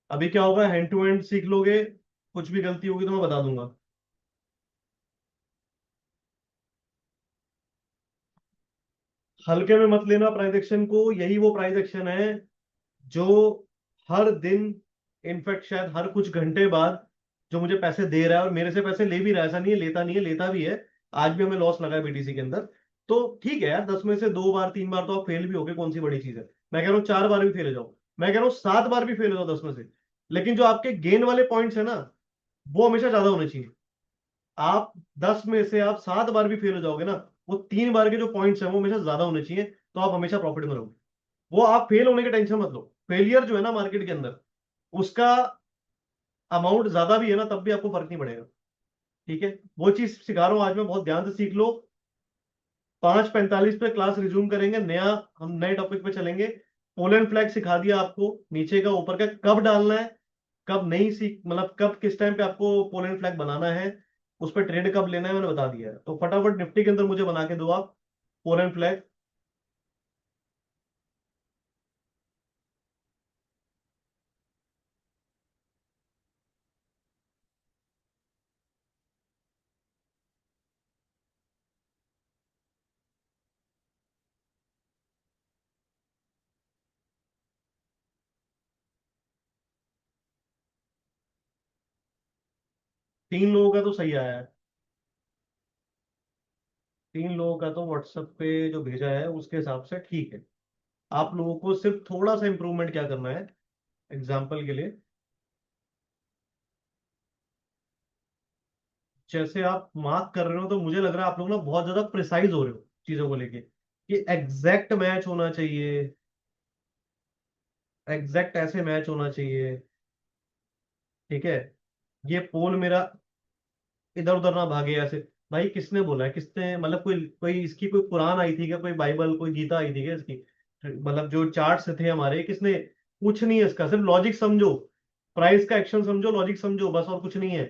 Speaker 1: अभी क्या होगा, हैंड टू हैंड सीख लोगे, कुछ भी गलती होगी तो मैं बता दूंगा। हल्के में मत लेना प्राइस एक्शन को, यही वो प्राइस एक्शन है जो हर दिन, इनफैक्ट शायद हर कुछ घंटे बाद, जो मुझे पैसे दे रहा है और मेरे से पैसे ले भी रहा है, ऐसा नहीं है लेता नहीं है, लेता भी है। आज भी हमें लॉस लगा है बीटीसी के अंदर। तो ठीक है यार, 10 में से 2 बार 3 बार तो आप फेल भी हो गए, कौन सी बड़ी चीज है। मैं कह रहा हूँ 4 बार भी फेल हो जाओ, मैं कह रहा हूँ 7 बार भी फेल हो जाओ 10 में से, लेकिन जो आपके गेन वाले पॉइंट्स है ना, वो हमेशा ज्यादा होने चाहिए। आप 10 में से आप 7 बार भी फेल हो जाओगे ना, वो 3 बार के जो पॉइंट्स हैं वो हमेशा ज्यादा होने चाहिए, तो आप हमेशा प्रॉफिट में रहोगे। वो आप फेल होने की टेंशन मत लो, फेलियर जो है ना मार्केट के अंदर, उसका अमाउंट ज्यादा भी है ना, तब भी आपको फर्क नहीं पड़ेगा। ठीक है, वो चीज सिखा रहा हूं आज मैं, बहुत ध्यान से सीख लो। 5:45 पे क्लास रिज्यूम करेंगे, नया हम नए टॉपिक पे चलेंगे। पोलैंड फ्लैग सिखा दिया आपको, नीचे का ऊपर का कब डालना है, कब नहीं सीख, मतलब कब किस टाइम पे आपको पोलैंड फ्लैग बनाना है, उस पर ट्रेड कब लेना है मैंने बता दिया है। तो फटाफट निफ्टी के अंदर मुझे बना के दो आप पोलैंड फ्लैग। 3 लोगों का तो सही आया है। 3 लोगों का तो व्हाट्सएप पे जो भेजा है उसके हिसाब से ठीक है। आप लोगों को सिर्फ थोड़ा सा इंप्रूवमेंट क्या करना है, एग्जाम्पल के लिए। जैसे आप मार्क कर रहे हो तो मुझे लग रहा है आप लोग ना बहुत ज्यादा प्रिसाइज हो रहे हो चीजों को लेके, कि एग्जैक्ट मैच होना चाहिए, एग्जैक्ट ऐसे मैच होना चाहिए। ठीक है, ये पोल मेरा इधर उधर ना भागे ऐसे। भाई किसने बोला है, किसने मतलब कोई कोई इसकी कोई कुरान आई थी क्या, कोई बाइबल कोई गीता आई थी क्या इसकी? मतलब जो चार्ट्स थे हमारे, किसने? कुछ नहीं है इसका, सिर्फ लॉजिक समझो, प्राइस का एक्शन समझो, लॉजिक समझो, बस और कुछ नहीं है।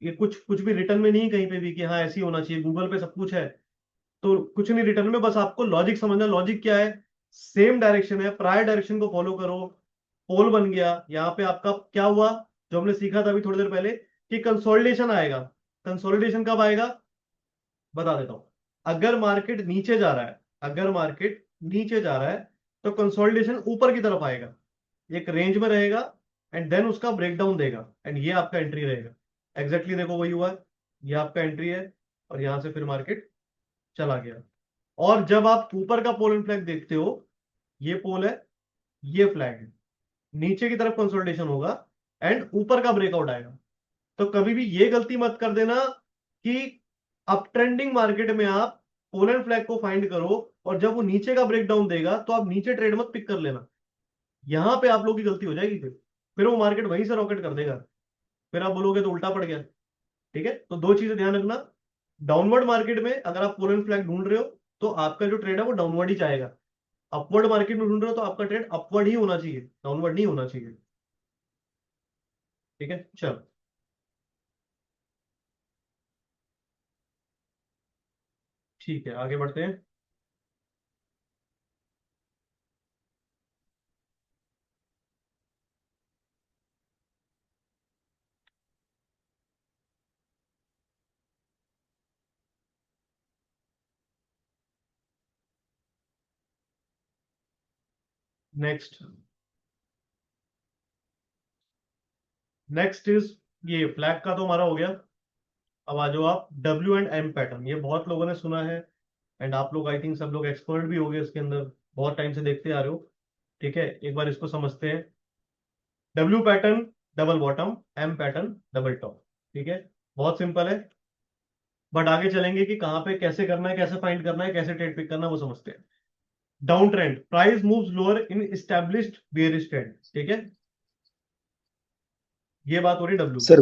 Speaker 1: ये कुछ कुछ भी रिटर्न में नहीं है कहीं पे भी कि हाँ ऐसे ही होना चाहिए, गूगल पे सब कुछ है। तो कुछ नहीं रिटर्न में, बस आपको लॉजिक समझना है। लॉजिक क्या है? सेम डायरेक्शन है, प्रायर डायरेक्शन को फॉलो करो। पोल बन गया यहाँ पे आपका, क्या हुआ जो हमने सीखा था अभी थोड़ी देर पहले, कि कंसोलिडेशन आएगा। कंसोलिडेशन कब आएगा बता देता हूं। अगर मार्केट नीचे जा रहा है, अगर मार्केट नीचे जा रहा है तो कंसोलिडेशन ऊपर की तरफ आएगा, एक रेंज में रहेगा, एंड देन उसका ब्रेकडाउन देगा, एंड ये आपका एंट्री रहेगा। एग्जैक्टली देखो वही हुआ है, ये आपका एंट्री है, और यहां से फिर मार्केट चला गया। और जब आप ऊपर का पोल एंड फ्लैग देखते हो, ये पोल है, ये फ्लैग है, नीचे की तरफ कंसोलिडेशन होगा एंड ऊपर का ब्रेकआउट आएगा। तो कभी भी ये गलती मत कर देना कि अप ट्रेंडिंग मार्केट में आप पोल एंड फ्लैग को फाइंड करो, और जब वो नीचे का ब्रेकडाउन देगा तो आप नीचे ट्रेड मत पिक कर लेना। यहां पे आप लोग की गलती हो जाएगी, फिर वो मार्केट वहीं से रॉकेट कर देगा, फिर आप बोलोगे तो उल्टा पड़ गया। ठीक है, तो दो चीजें ध्यान रखना। डाउनवर्ड मार्केट में अगर आप पोल एंड फ्लैग ढूंढ रहे हो तो आपका जो ट्रेड है वो डाउनवर्ड ही जाएगा। अपवर्ड मार्केट में ढूंढ रहे हो तो आपका ट्रेड अपवर्ड ही होना चाहिए, डाउनवर्ड नहीं होना चाहिए। ठीक है, चलो। ठीक है, आगे बढ़ते हैं। नेक्स्ट, नेक्स्ट इज, ये फ्लैग का तो हमारा हो गया। अब आ जाओ आप डब्ल्यू एंड एम पैटर्न, ये बहुत लोगों ने सुना है, एंड आप लोग आई थिंक सब लोग एक्सपर्ट भी हो गए इसके अंदर, बहुत टाइम से देखते आ रहे हो। ठीक है, एक बार इसको समझते हैं। W pattern double bottom, M pattern double top. ठीक है, बहुत सिंपल है, बट आगे चलेंगे कि कहाँ पे कैसे करना है, कैसे फाइंड करना है, कैसे ट्रेड पिक करना है, वो समझते हैं। Down trend, price moves lower in established bearish trend. ठीक है, ये बात हो रही डब्ल्यू की।
Speaker 2: Sir,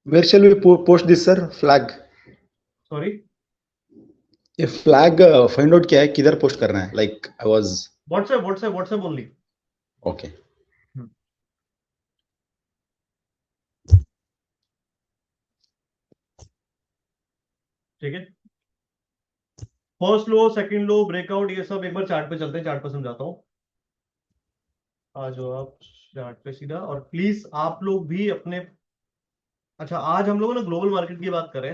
Speaker 2: where shall we post this, sir? Flag.
Speaker 1: Sorry,
Speaker 2: ये फ्लैग फाइंड आउट क्या है, किधर पोस्ट करना है? Like I was
Speaker 1: WhatsApp WhatsApp WhatsApp only.
Speaker 2: Okay.
Speaker 1: ठीक है, फर्स्ट लो, सेकंड लो, ब्रेकआउट, ये सब एक बार चार्ट पे चलते हैं, चार्ट पे समझाता हूँ। आ जाओ आप चार्ट पे सीधा, और प्लीज आप लोग भी अपने, अच्छा आज हम लोग ना ग्लोबल मार्केट की बात करें,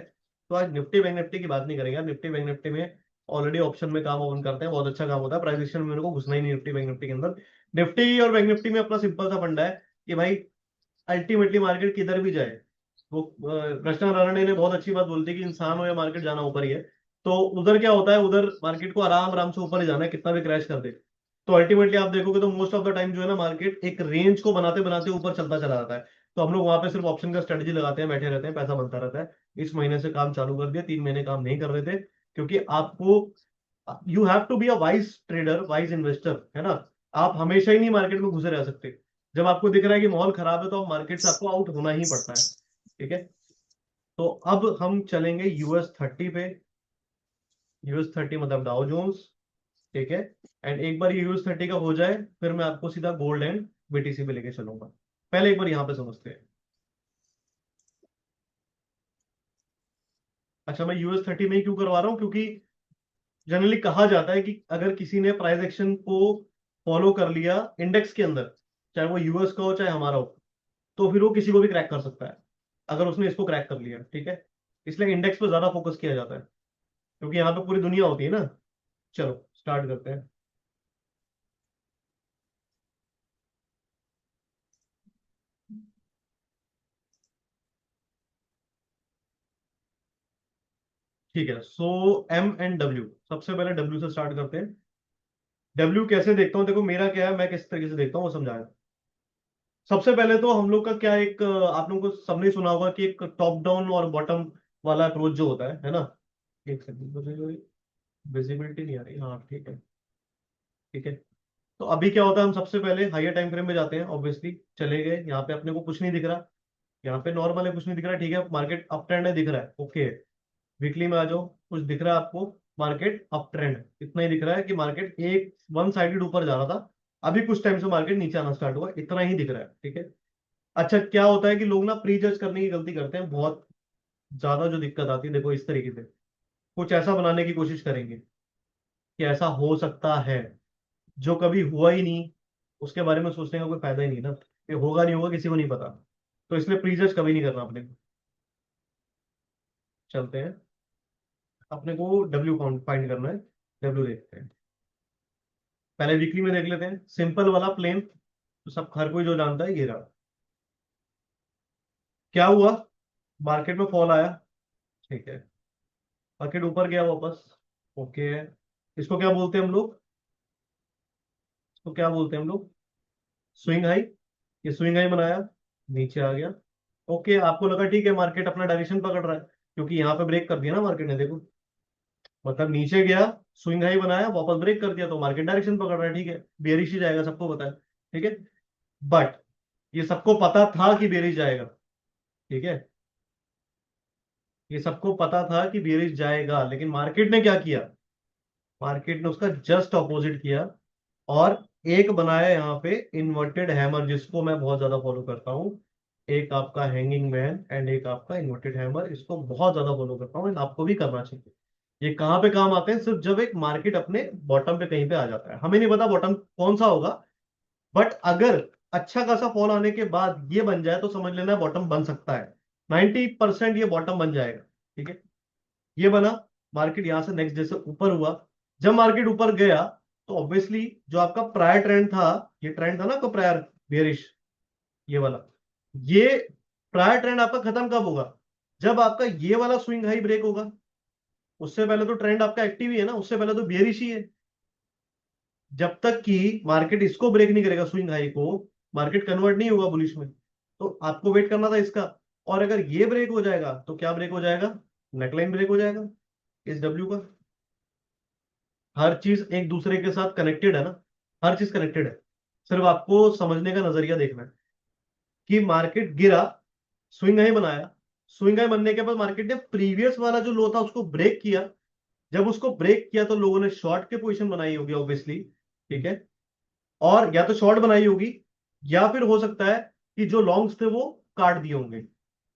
Speaker 1: तो आज निफ्टी बैंक निफ्टी की बात नहीं करेंगे यार। निफ्टी बैंक निफ्टी में ऑलरेडी ऑप्शन में काम ओपन करते हैं, बहुत अच्छा काम होता है, प्राइस एक्शन में मेरे को घुसना ही नहीं निफ्टी बैंक निफ्टी के अंदर। निफ्टी और बैंक निफ्टी में अपना सिंपल सा फंडा है कि भाई अल्टीमेटली मार्केट किधर भी जाए, वो कृष्णा रानडे ने बहुत अच्छी बात बोलती है कि इंसान हो या मार्केट, जाना ऊपर ही है। तो उधर क्या होता है, उधर मार्केट को आराम आराम से ऊपर ही जाना है, कितना भी क्रैश कर दे। तो अल्टीमेटली आप देखोगे तो मोस्ट ऑफ द टाइम जो है ना, मार्केट एक रेंज को बनाते बनाते ऊपर चलता चला जाता है। तो हम लोग वहां पे सिर्फ ऑप्शन का स्ट्रेटजी लगाते हैं, बैठे रहते हैं, पैसा बनता रहता है। इस महीने से काम चालू कर दिया, 3 महीने काम नहीं कर रहे थे, क्योंकि आपको, you have to be a wise trader, wise investor, है ना। आप हमेशा ही नहीं मार्केट में घुसे रह सकते। जब आपको दिख रहा है कि माहौल खराब है तो आप मार्केट से आपको आउट होना ही पड़ता है। ठीक है, तो अब हम चलेंगे US 30 पे। US 30 मतलब डाउ जोन्स। ठीक है, एंड एक बार US 30 का हो जाए फिर मैं आपको सीधा गोल्ड एंड BTC पे लेके चलूंगा। पहले एक बार यहाँ पे समझते हैं। अच्छा, मैं US 30 में ही क्यों करवा रहा हूँ, क्योंकि जनरली कहा जाता है कि अगर किसी ने प्राइस एक्शन को फॉलो कर लिया इंडेक्स के अंदर, चाहे वो यूएस का हो चाहे हमारा हो, तो फिर वो किसी को भी क्रैक कर सकता है, अगर उसने इसको क्रैक कर लिया। ठीक है, इसलिए इंडेक्स पे ज्यादा फोकस किया जाता है, क्योंकि यहाँ पे पूरी दुनिया होती है ना। चलो स्टार्ट करते हैं। ठीक है, सो M and W, सबसे पहले W से स्टार्ट करते हैं। W कैसे देखता हूँ, देखो मेरा क्या है, मैं किस तरीके से देखता हूँ वो समझाया। सबसे पहले तो हम लोग का क्या, एक आप लोगों को सबने सुना होगा कि एक टॉप डाउन और बॉटम वाला अप्रोच जो होता है ना। एक सेकंड, मुझे विजिबिलिटी नहीं आ रही, हाँ ठीक है। ठीक है, तो अभी क्या होता है, हम सबसे पहले हायर टाइम फ्रेम में जाते हैं, ऑब्वियसली चले गए, यहाँ पे अपने को कुछ नहीं दिख रहा, यहाँ पे नॉर्मल है, कुछ नहीं दिख रहा, ठीक है, मार्केट अप ट्रेंड है, दिख रहा है, ओके। वीकली में आ जाओ, कुछ दिख रहा है आपको, मार्केट अप ट्रेंड, इतना ही दिख रहा है कि मार्केट एक वन साइडेड ऊपर जा रहा था, अभी कुछ टाइम से मार्केट नीचे आना स्टार्ट हुआ, इतना ही दिख रहा है, ठीक है। अच्छा, क्या होता है कि लोग ना प्री जज करने की गलती करते हैं बहुत ज्यादा, जो दिक्कत आती है देखो इस तरीके से, कुछ ऐसा बनाने की कोशिश करेंगे कि ऐसा हो सकता है, जो कभी हुआ ही नहीं, उसके बारे में सोचने का कोई फायदा ही नहीं ना, ये होगा नहीं होगा किसी को नहीं पता, तो इसलिए प्री जज कभी नहीं करना अपने को। चलते हैं, अपने को डब्ल्यू काउंट फाइंड करना है, डब्ल्यू देखते हैं, पहले वीकली में देख लेते हैं, सिंपल वाला प्लेन, तो सब हर कोई जो जानता है ये रहा। क्या हुआ, मार्केट में फॉल आया, ठीक है, मार्केट ऊपर गया वापस, ओके। इसको क्या बोलते हैं हम लोग, इसको क्या बोलते हैं हम लोग, स्विंग हाई। ये स्विंग हाई बनाया, नीचे आ गया, ओके, आपको लगा ठीक है मार्केट अपना डायरेक्शन पकड़ रहा है, क्योंकि यहाँ पे ब्रेक कर दिया ना मार्केट ने, देखो, मतलब नीचे गया, स्विंग हाई बनाया, वापस ब्रेक कर दिया, तो मार्केट डायरेक्शन पकड़ रहा है, ठीक है, बेरिश ही जाएगा, सबको पता है, ठीक है। बट ये सबको पता था कि बेरिश जाएगा, ठीक है, ये सबको पता था कि बेरिश जाएगा, लेकिन मार्केट ने क्या किया, मार्केट ने उसका जस्ट ऑपोजिट किया, और एक बनाया यहाँ पे इन्वर्टेड हैमर, जिसको मैं बहुत ज्यादा फॉलो करता हूँ, एक आपका हैंगिंग मैन एंड एक आपका इन्वर्टेड हैमर, इसको बहुत ज्यादा फॉलो करता हूँ, एंड आपको भी करना चाहिए। ये कहाँ पे काम आते हैं, सिर्फ जब एक मार्केट अपने बॉटम पे कहीं पे आ जाता है, हमें नहीं पता बॉटम कौन सा होगा, बट अगर अच्छा खासा फॉल आने के बाद ये बन जाए तो समझ लेना बॉटम बन सकता है, 90% ये बॉटम बन जाएगा, ठीक है। ये बना, मार्केट यहां से नेक्स्ट डे से ऊपर हुआ, जब मार्केट ऊपर गया, तो ऑब्वियसली जो आपका प्रायर ट्रेंड था, ये ट्रेंड था ना आपका प्रायर बेरिश, ये वाला, ये प्रायर ट्रेंड आपका खत्म कब होगा, जब आपका ये वाला स्विंग हाई ब्रेक होगा, उससे पहले तो ट्रेंड आपका एक्टिव ही है ना, उससे पहले तो बेरिश ही है, जब तक कि मार्केट इसको ब्रेक नहीं करेगा, स्विंग हाई को, मार्केट कन्वर्ट नहीं होगा बुलिश में, तो आपको वेट करना था इसका, और अगर ये ब्रेक हो जाएगा तो क्या ब्रेक हो जाएगा, नेकलाइन ब्रेक हो जाएगा इस डब्ल्यू का। हर चीज एक दूसरे के साथ कनेक्टेड है ना, हर चीज कनेक्टेड है, सिर्फ आपको समझने का नजरिया देखना है, कि मार्केट गिरा, स्विंग हाई बनाया, स्विंग हाई बनने के बाद मार्केट ने प्रीवियस वाला जो लो था उसको ब्रेक किया, जब उसको ब्रेक किया तो लोगों ने शॉर्ट के पोजीशन बनाई होगी ऑब्वियसली, ठीक है, और या तो शॉर्ट बनाई होगी, या फिर हो सकता है कि जो लॉन्ग्स थे वो काट दिए होंगे,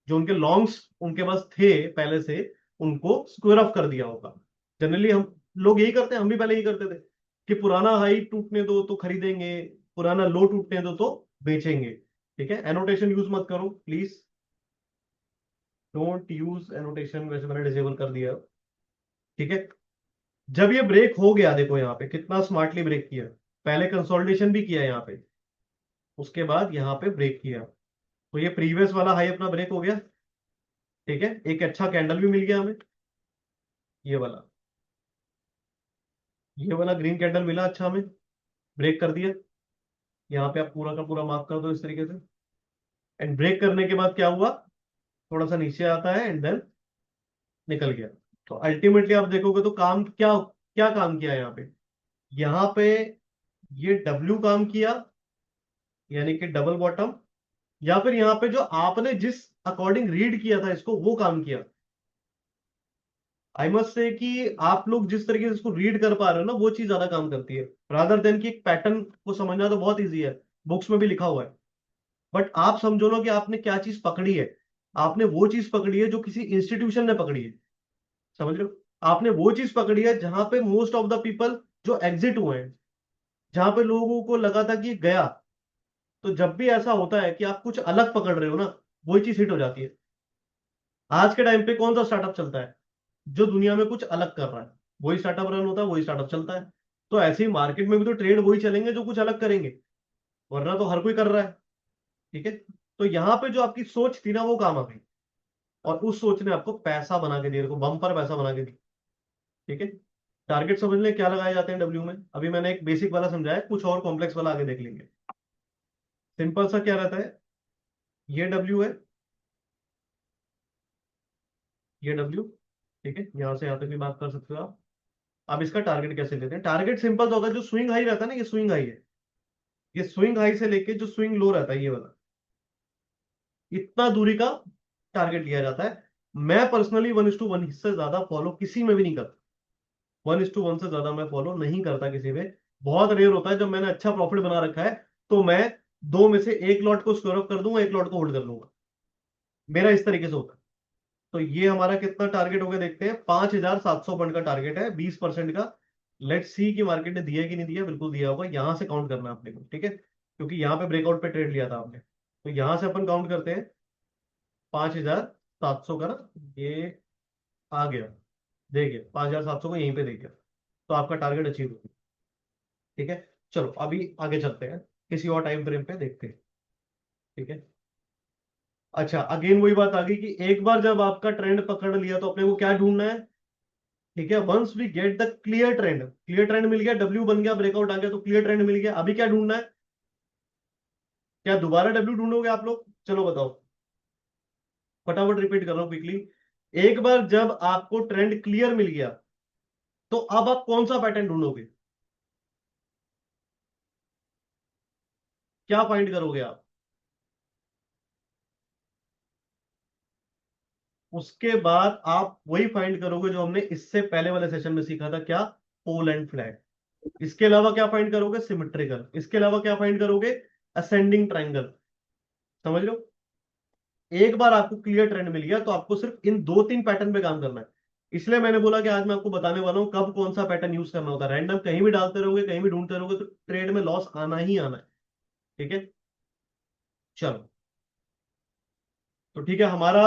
Speaker 1: जो उनके लॉन्ग्स उनके पास थे पहले से, उनको स्क्वायर ऑफ कर दिया होगा। जनरली हम लोग यही करते हैं, हम भी पहले यही करते थे, कि पुराना हाई टूटने दो तो खरीदेंगे, पुराना लो टूटने दो तो बेचेंगे, ठीक है। एनोटेशन यूज मत करो प्लीज, डोंट यूज एनोटेशन, वैसे मैंने डिसेबल कर दिया, ठीक है। जब ये ब्रेक हो गया, देखो यहाँ पे कितना स्मार्टली ब्रेक किया, पहले कंसोलिडेशन भी किया यहाँ पे, उसके बाद यहाँ पे ब्रेक किया, तो ये प्रीवियस वाला हाई अपना ब्रेक हो गया, ठीक है, एक अच्छा कैंडल भी मिल गया हमें, ये वाला, ये वाला ग्रीन कैंडल मिला अच्छा हमें, ब्रेक कर दिया, यहाँ पे आप पूरा का पूरा मार्क कर दो इस तरीके से, एंड ब्रेक करने के बाद क्या हुआ, थोड़ा सा नीचे आता है एंड देन निकल गया। तो अल्टीमेटली आप देखोगे तो काम क्या, क्या काम किया यहाँ पे ये डब्ल्यू काम किया, यानी कि डबल बॉटम, या फिर यहाँ पे जो आपने जिस अकॉर्डिंग रीड किया था इसको वो काम किया। आई मस्ट से कि आप लोग जिस तरीके से इसको रीड कर पा रहे हो ना, वो चीज ज्यादा काम करती है, रादर देन कि एक पैटर्न को समझना तो बहुत इजी है, बुक्स में भी लिखा हुआ है, बट आप समझो ना कि आपने क्या चीज पकड़ी है, आपने वो चीज पकड़ी है जो किसी इंस्टीट्यूशन ने पकड़ी है, समझ रहे हो, आपने वो चीज पकड़ी है जहां पे मोस्ट ऑफ द पीपल जो एग्जिट हुए हैं, जहां पे लोगों को लगा था कि गया, तो जब भी ऐसा होता है कि आप कुछ अलग पकड़ रहे हो ना, वही चीज हिट हो जाती है। आज के टाइम पे कौन सा स्टार्टअप चलता है, जो दुनिया में कुछ अलग कर रहा है, वही स्टार्टअप रन होता है, वही स्टार्टअप चलता है। तो ऐसे ही मार्केट में भी तो ट्रेड वही चलेंगे जो कुछ अलग करेंगे, वरना तो हर कोई कर रहा है, ठीक है। तो यहाँ पे जो आपकी सोच थी ना वो काम आ गई, और उस सोच ने आपको पैसा बना के दिया, को बम्पर पैसा बना के दिया। ठीक है, टारगेट समझने क्या लगाए जाते हैं डब्ल्यू में, अभी मैंने एक बेसिक वाला समझाया, कुछ और कॉम्प्लेक्स वाला आगे देख लेंगे। सिंपल सा क्या रहता है, ये डब्ल्यू है, ये डब्ल्यू। ठीक है, यहां से यहां तक भी बात कर सकते हो आप। अब इसका टारगेट कैसे लेते हैं, टारगेट सिंपल सा होगा, जो स्विंग हाई रहता है ना, ये स्विंग हाई है, ये स्विंग हाई से लेके जो स्विंग लो रहता है ये वाला, इतना दूरी का टारगेट लिया जाता है। मैं पर्सनली 1:1 से ज्यादा फॉलो किसी में भी नहीं करता, 1:1 से ज्यादा मैं फॉलो नहीं करता किसी में। बहुत रेयर होता है जब मैंने अच्छा प्रॉफिट बना रखा है तो मैं दो में से एक लॉट को स्क्वायर ऑफ कर दूंगा, एक लॉट को होल्ड कर लूंगा, मेरा इस तरीके से होता है। तो ये हमारा कितना टारगेट हो गया देखते हैं, 5,700 पॉइंट का टारगेट है, 20% का। लेट्स सी कि मार्केट ने दिया कि नहीं दिया, बिल्कुल दिया होगा, यहां से काउंट करना है आपने को, ठीक है, क्योंकि यहाँ पे ब्रेकआउट पे ट्रेड लिया था आपने। तो यहां से अपन काउंट करते हैं, 5,700 का ना, ये आ गया, देखिए 5,700 को यहीं पे देखिए, तो आपका टारगेट अचीव हो गया। ठीक है, चलो अभी आगे चलते हैं, किसी और टाइम फ्रेम पे देखते हैं। ठीक है, अच्छा अगेन वही बात आ गई कि एक बार जब आपका ट्रेंड पकड़ लिया तो अपने को क्या ढूंढना है। ठीक है, once we get the clear trend, clear trend मिल गया, डब्ल्यू बन गया, ब्रेकआउट आ गया, तो क्लियर ट्रेंड मिल गया, अभी क्या ढूंढना है, क्या दोबारा डब्ल्यू ढूंढोगे आप लोग, चलो बताओ, फटाफट रिपीट कर रहा हूं क्विकली। एक बार जब आपको ट्रेंड क्लियर मिल गया तो अब आप कौन सा पैटर्न ढूंढोगे, क्या फाइंड करोगे आप। उसके बाद आप वही फाइंड करोगे जो हमने इससे पहले वाले सेशन में सीखा था, क्या, पोल एंड फ्लैग। इसके अलावा क्या फाइंड करोगे, सिमेट्रिकल। इसके अलावा क्या फाइंड करोगे, असेंडिंग ट्रायंगल। समझ लो, एक बार आपको क्लियर ट्रेंड मिल गया तो आपको सिर्फ इन दो तीन पैटर्न पे काम करना है। इसलिए मैंने बोला कि आज मैं आपको बताने वाला हूं कब कौन सा पैटर्न यूज करना होता है। रैंडम कहीं भी डालते रहोगे, कहीं भी ढूंढते रहोगे, तो ट्रेड में लॉस आना ही आना है। ठीक है, चलो, तो ठीक है, हमारा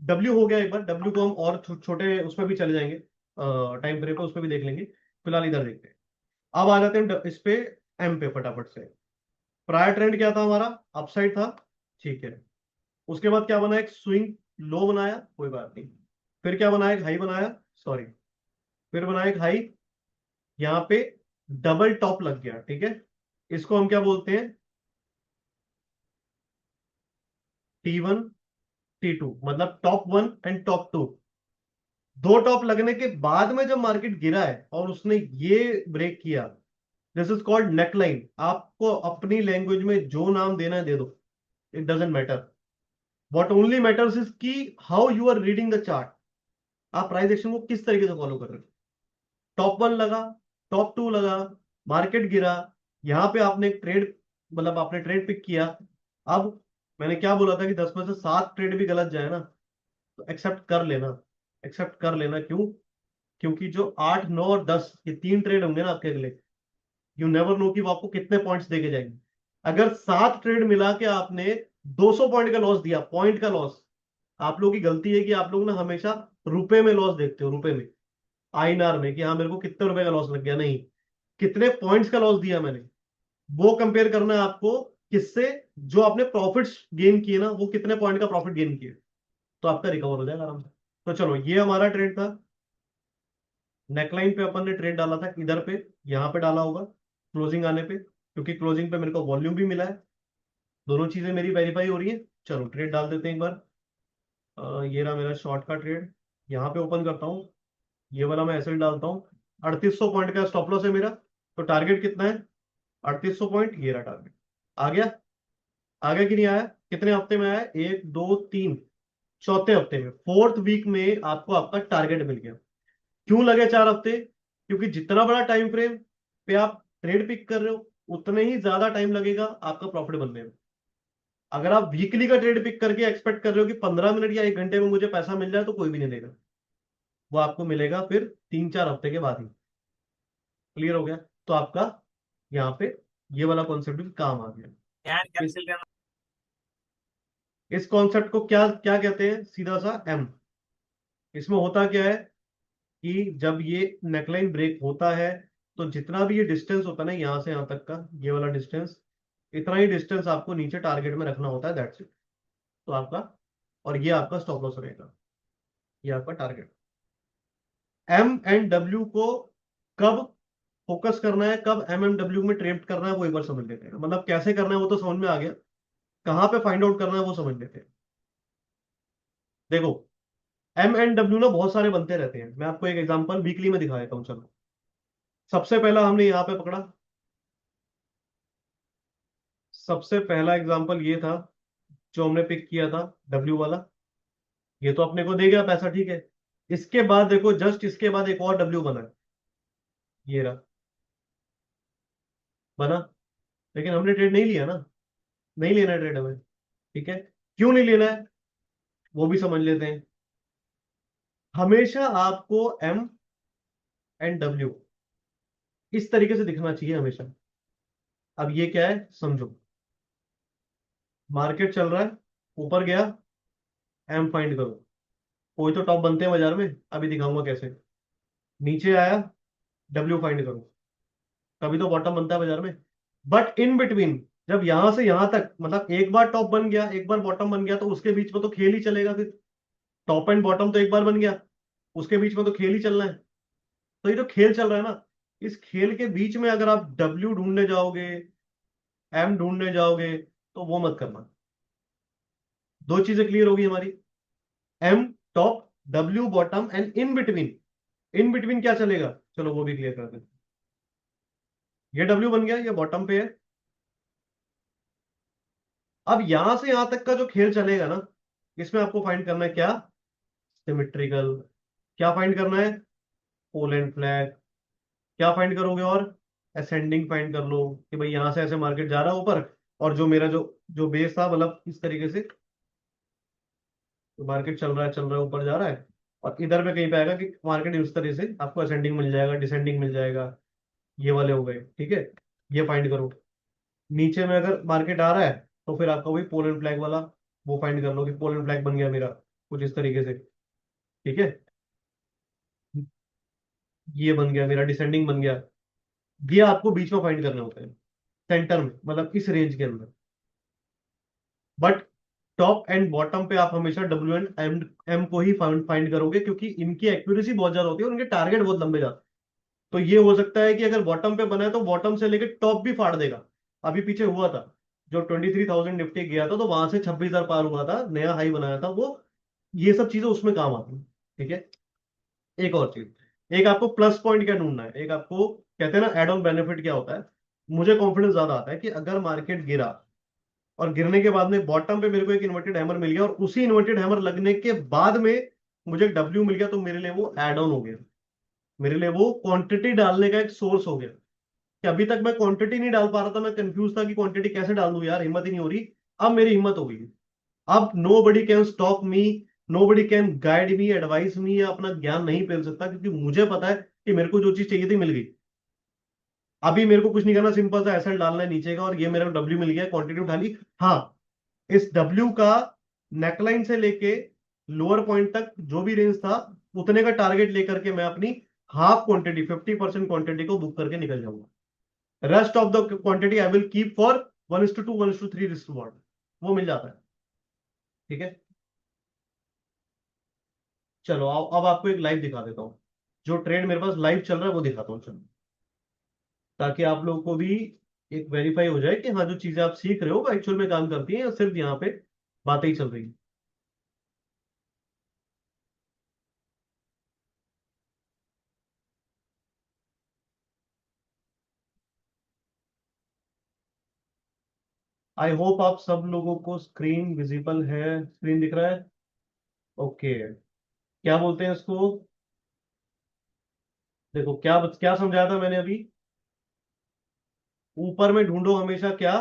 Speaker 1: डब्ल्यू हो गया। एक बार डब्ल्यू को हम और छोटे उसमें भी चले जाएंगे, टाइम फ्रेम पे उस पर भी देख लेंगे, फिलहाल इधर देखते हैं। अब आ जाते हैं इस पे, एम पे फटाफट से। प्रायर ट्रेंड क्या था हमारा, अपसाइड था। ठीक है, उसके बाद क्या बना, एक स्विंग लो बनाया, कोई बात नहीं। फिर क्या बनाया, एक हाई बनाया, सॉरी, फिर बनाया एक हाई, यहाँ पे डबल टॉप लग गया। ठीक है, इसको हम क्या बोलते हैं, T1 T2, मतलब top one and top two. दो टॉप लगने के बाद में जब मार्केट गिरा है और उसने ये ब्रेक किया, दिस इज कॉल्ड नेकलाइन। आपको अपनी लैंग्वेज में जो नाम देना है दे दो, it doesn't matter. What only matters is की how you are reading the chart, आप प्राइस एक्शन को किस तरीके से फॉलो कर रहे हो। टॉप वन लगा, टॉप टू लगा, मार्केट गिरा, यहां पे आपने एक ट्रेड, मतलब आपने ट्रेड पिक किया। अब मैंने क्या बोला था कि 10 में से 7 ट्रेड भी गलत जाए ना, तो एक्सेप्ट कर लेना, एक्सेप्ट कर लेना। क्यों, क्योंकि जो 8 9 और 10 ये तीन ट्रेड होंगे ना आपके अगले, यू नेवर नो कि वो आपको कितने पॉइंट्स देके जाएंगे। अगर 7 ट्रेड मिला के आपने 200 पॉइंट का लॉस दिया, पॉइंट का लॉस, आप लोगों की गलती है कि आप लोग ना हमेशा रुपए में लॉस देखते हो, रुपए में, आईएनआर में, कि हाँ मेरे को कितने रुपए का लॉस लग गया, नहीं, कितने पॉइंट्स का लॉस दिया मैंने, वो कंपेयर करना है आपको किससे, जो आपने प्रॉफिट्स गेन किए ना, वो कितने पॉइंट का प्रॉफिट गेन किए, तो आपका रिकवर हो जाएगा आराम से। तो चलो, ये हमारा ट्रेड था, नेकलाइन पे अपन ने ट्रेड डाला था, इधर पे, यहाँ पे डाला होगा क्लोजिंग आने पे, क्योंकि क्लोजिंग पे मेरे को वॉल्यूम भी मिला है, दोनों चीजें मेरी वेरीफाई हो रही है। चलो ट्रेड डाल देते हैं एक बार। ये रहा मेरा शॉर्ट का ट्रेड, यहाँ पे ओपन करता हूँ, ये वाला मैं ऐसे ही डालता हूँ। 3800 पॉइंट का स्टॉप लॉस है मेरा, तो टारगेट कितना है, 3800 पॉइंट, ये रहा टारगेट। आ गया, आ गया कि नहीं आया, कितने हफ्ते में आया, एक दो तीन, चौथे हफ्ते में, फोर्थ वीक में आपको आपका टारगेट मिल गया। क्यों लगे 4 हफ्ते, क्योंकि जितना बड़ा टाइम फ्रेम पे आप ट्रेड पिक कर रहे हो उतने ही ज्यादा टाइम लगेगा आपका प्रॉफिट बनने में। अगर आप वीकली का ट्रेड पिक करके एक्सपेक्ट कर रहे हो कि 15 मिनट या 1 घंटे में मुझे पैसा मिल जाए, तो कोई भी नहीं देगा, वो आपको मिलेगा फिर 3 4 हफ्ते के बाद ही। क्लियर हो गया, तो आपका यहाँ पे ये वाला कॉन्सेप्ट भी काम आ गया। इस इस कॉन्सेप्ट को क्या क्या कहते हैं, सीधा सा एम। इसमें होता क्या है कि जब ये नेकलाइन ब्रेक होता है, तो जितना भी ये डिस्टेंस होता है ना, यहां से यहां तक का ये वाला डिस्टेंस, इतना ही डिस्टेंस आपको नीचे टारगेट में रखना होता है, दैट्स इट। तो आपका और ये आपका स्टॉप लॉस रहेगा, ये आपका टारगेट। एम एंड डब्ल्यू को कब फोकस करना है, कब एम एंड डब्ल्यू में ट्रेड करना है, वो एक बार समझ लेते हैं। मतलब कैसे करना है वो तो समझ में आ गया, कहाँ पे फाइंड आउट करना है वो समझ लेते हैं। देखो, एम एंड डब्ल्यू ना बहुत सारे बनते रहते हैं, मैं आपको एक एग्जांपल वीकली में दिखा देता हूँ। चलो, सबसे पहला हमने यहाँ पे पकड़ा, सबसे पहला एग्जांपल ये था जो हमने पिक किया था, डब्ल्यू वाला। ये तो अपने को दे गया पैसा, ठीक है। इसके बाद देखो, जस्ट इसके बाद एक और डब्ल्यू बना है, ये रहा, बना। लेकिन हमने ट्रेड नहीं लिया ना, नहीं लेना है ट्रेड हमें, ठीक है। क्यों नहीं लेना है वो भी समझ लेते हैं। हमेशा आपको एम एंड डब्ल्यू इस तरीके से दिखना चाहिए हमेशा। अब ये क्या है समझो, मार्केट चल रहा है, ऊपर गया, एम फाइंड करो। कोई तो टॉप बनते हैं बाजार में, अभी दिखाऊंगा कैसे। नीचे आया, डब्ल्यू फाइंड करो, कभी तो बॉटम बनता है बाजार में। बट इन बिटवीन, जब यहां से यहां तक, मतलब एक बार टॉप बन गया, एक बार बॉटम बन गया, तो उसके बीच में तो खेल ही चलेगा फिर। टॉप एंड बॉटम तो एक बार बन गया, उसके बीच में तो खेल ही चलना है। तो ये जो खेल चल रहा है ना, इस खेल के बीच में अगर आप डब्ल्यू ढूंढने जाओगे, एम ढूंढने जाओगे, तो वो मत करना। दो चीजें क्लियर होगी हमारी, M top, W bottom, and in between. In between क्या चलेगा, चलो वो भी क्लियर कर दें। ये डब्ल्यू बन गया, ये बॉटम पे है। अब यहां से यहां तक का जो खेल चलेगा ना, इसमें आपको फाइंड करना है क्या, सिमेट्रिकल। क्या फाइंड करना है, पोल एंड फ्लैग। क्या फाइंड करोगे, और असेंडिंग फाइंड कर लो, कि भाई यहां से ऐसे मार्केट जा रहा है ऊपर, और जो मेरा जो जो बेस था, मतलब इस तरीके से तो मार्केट चल रहा है, ऊपर जा रहा है। और इधर पे कहीं पे आएगा कि मार्केट इस तरह से आपको असेंडिंग मिल जाएगा, डिसेंडिंग मिल जाएगा। ये वाले हो गए, ठीक है। ये फाइंड करो। नीचे में अगर मार्केट आ रहा है, तो फिर आपका वही पोल एंड फ्लैग वाला, वो फाइंड कर लो कि पोल एंड फ्लैग बन गया मेरा कुछ इस तरीके से, ठीक है। ये बन गया मेरा, डिसेंडिंग बन गया। ये आपको बीच में फाइंड करने होते हैं, सेंटर में, मतलब इस रेंज के अंदर। बट टॉप एंड बॉटम पे आप हमेशा डब्ल्यू एंड एम एम को ही फाइंड करोगे, क्योंकि इनकी एक्यूरेसी बहुत ज्यादा होती है और उनके टारगेट बहुत लंबे जाते हैं। तो ये हो सकता है कि अगर बॉटम पे बना है तो बॉटम से लेकर टॉप भी फाड़ देगा। अभी पीछे हुआ था, जो 23,000 निफ्टी गया था, तो वहां से 26,000 पार हुआ था, नया हाई बनाया था वो। ये सब चीजें उसमें काम आती हैं, ठीक है। एक और चीज, एक आपको प्लस पॉइंट क्या ढूंढना है, एक आपको कहते हैं ना एड ऑन बेनिफिट क्या होता है। मुझे कॉन्फिडेंस ज्यादा आता है कि अगर मार्केट गिरा, और गिरने के बाद में बॉटम पे मेरे को एक इन्वर्टेड हैमर मिल गया, और उसी इन्वर्टेड हैमर लगने के बाद में मुझे डब्ल्यू मिल गया, तो मेरे लिए वो एड ऑन हो गया। मेरे लिए वो क्वांटिटी डालने का एक सोर्स हो गया। कि अभी तक मैं क्वांटिटी नहीं डाल पा रहा था, मैं कंफ्यूज था कि क्वांटिटी कैसे डाल दूं यार, हिम्मत ही नहीं हो रही। अब मेरी हिम्मत हो गई। अब nobody can stop me, nobody can guide me, advise me, या अपना ज्ञान नहीं फैल सकता, क्योंकि मुझे पता है कि मेरे को जो चीज चाहिए थी मिल गई। अभी मेरे को कुछ नहीं करना, सिंपल सा एसएल डालना है नीचे का, और ये मेरा डब्ल्यू मिल गया, क्वांटिटी उठा ली। हाँ, इस डब्ल्यू का नेकलाइन से लेके लोअर पॉइंट तक जो भी रेंज था, उतने का टारगेट लेकर के मैं अपनी हाफ क्वांटिटी, 50% क्वांटिटी को बुक करके निकल जाऊंगा। Rest of the quantity I will keep for 1:2, 1:3 risk reward. वो मिल जाता है, ठीक है। चलो अब आपको एक लाइव दिखा देता हूँ, जो ट्रेड मेरे पास लाइव चल रहा है वो दिखाता हूँ, चलो। ताकि आप लोगों को भी एक वेरीफाई हो जाए कि हाँ, जो चीजें आप सीख रहे हो वो एक्चुअल में काम करती हैं, या सिर्फ यहाँ पे बातें ही चल रही हैं। आई होप आप सब लोगों को स्क्रीन विजिबल है, स्क्रीन दिख रहा है, ओके। क्या बोलते हैं इसको, देखो क्या क्या समझाया था मैंने अभी। ऊपर में ढूंढो हमेशा क्या।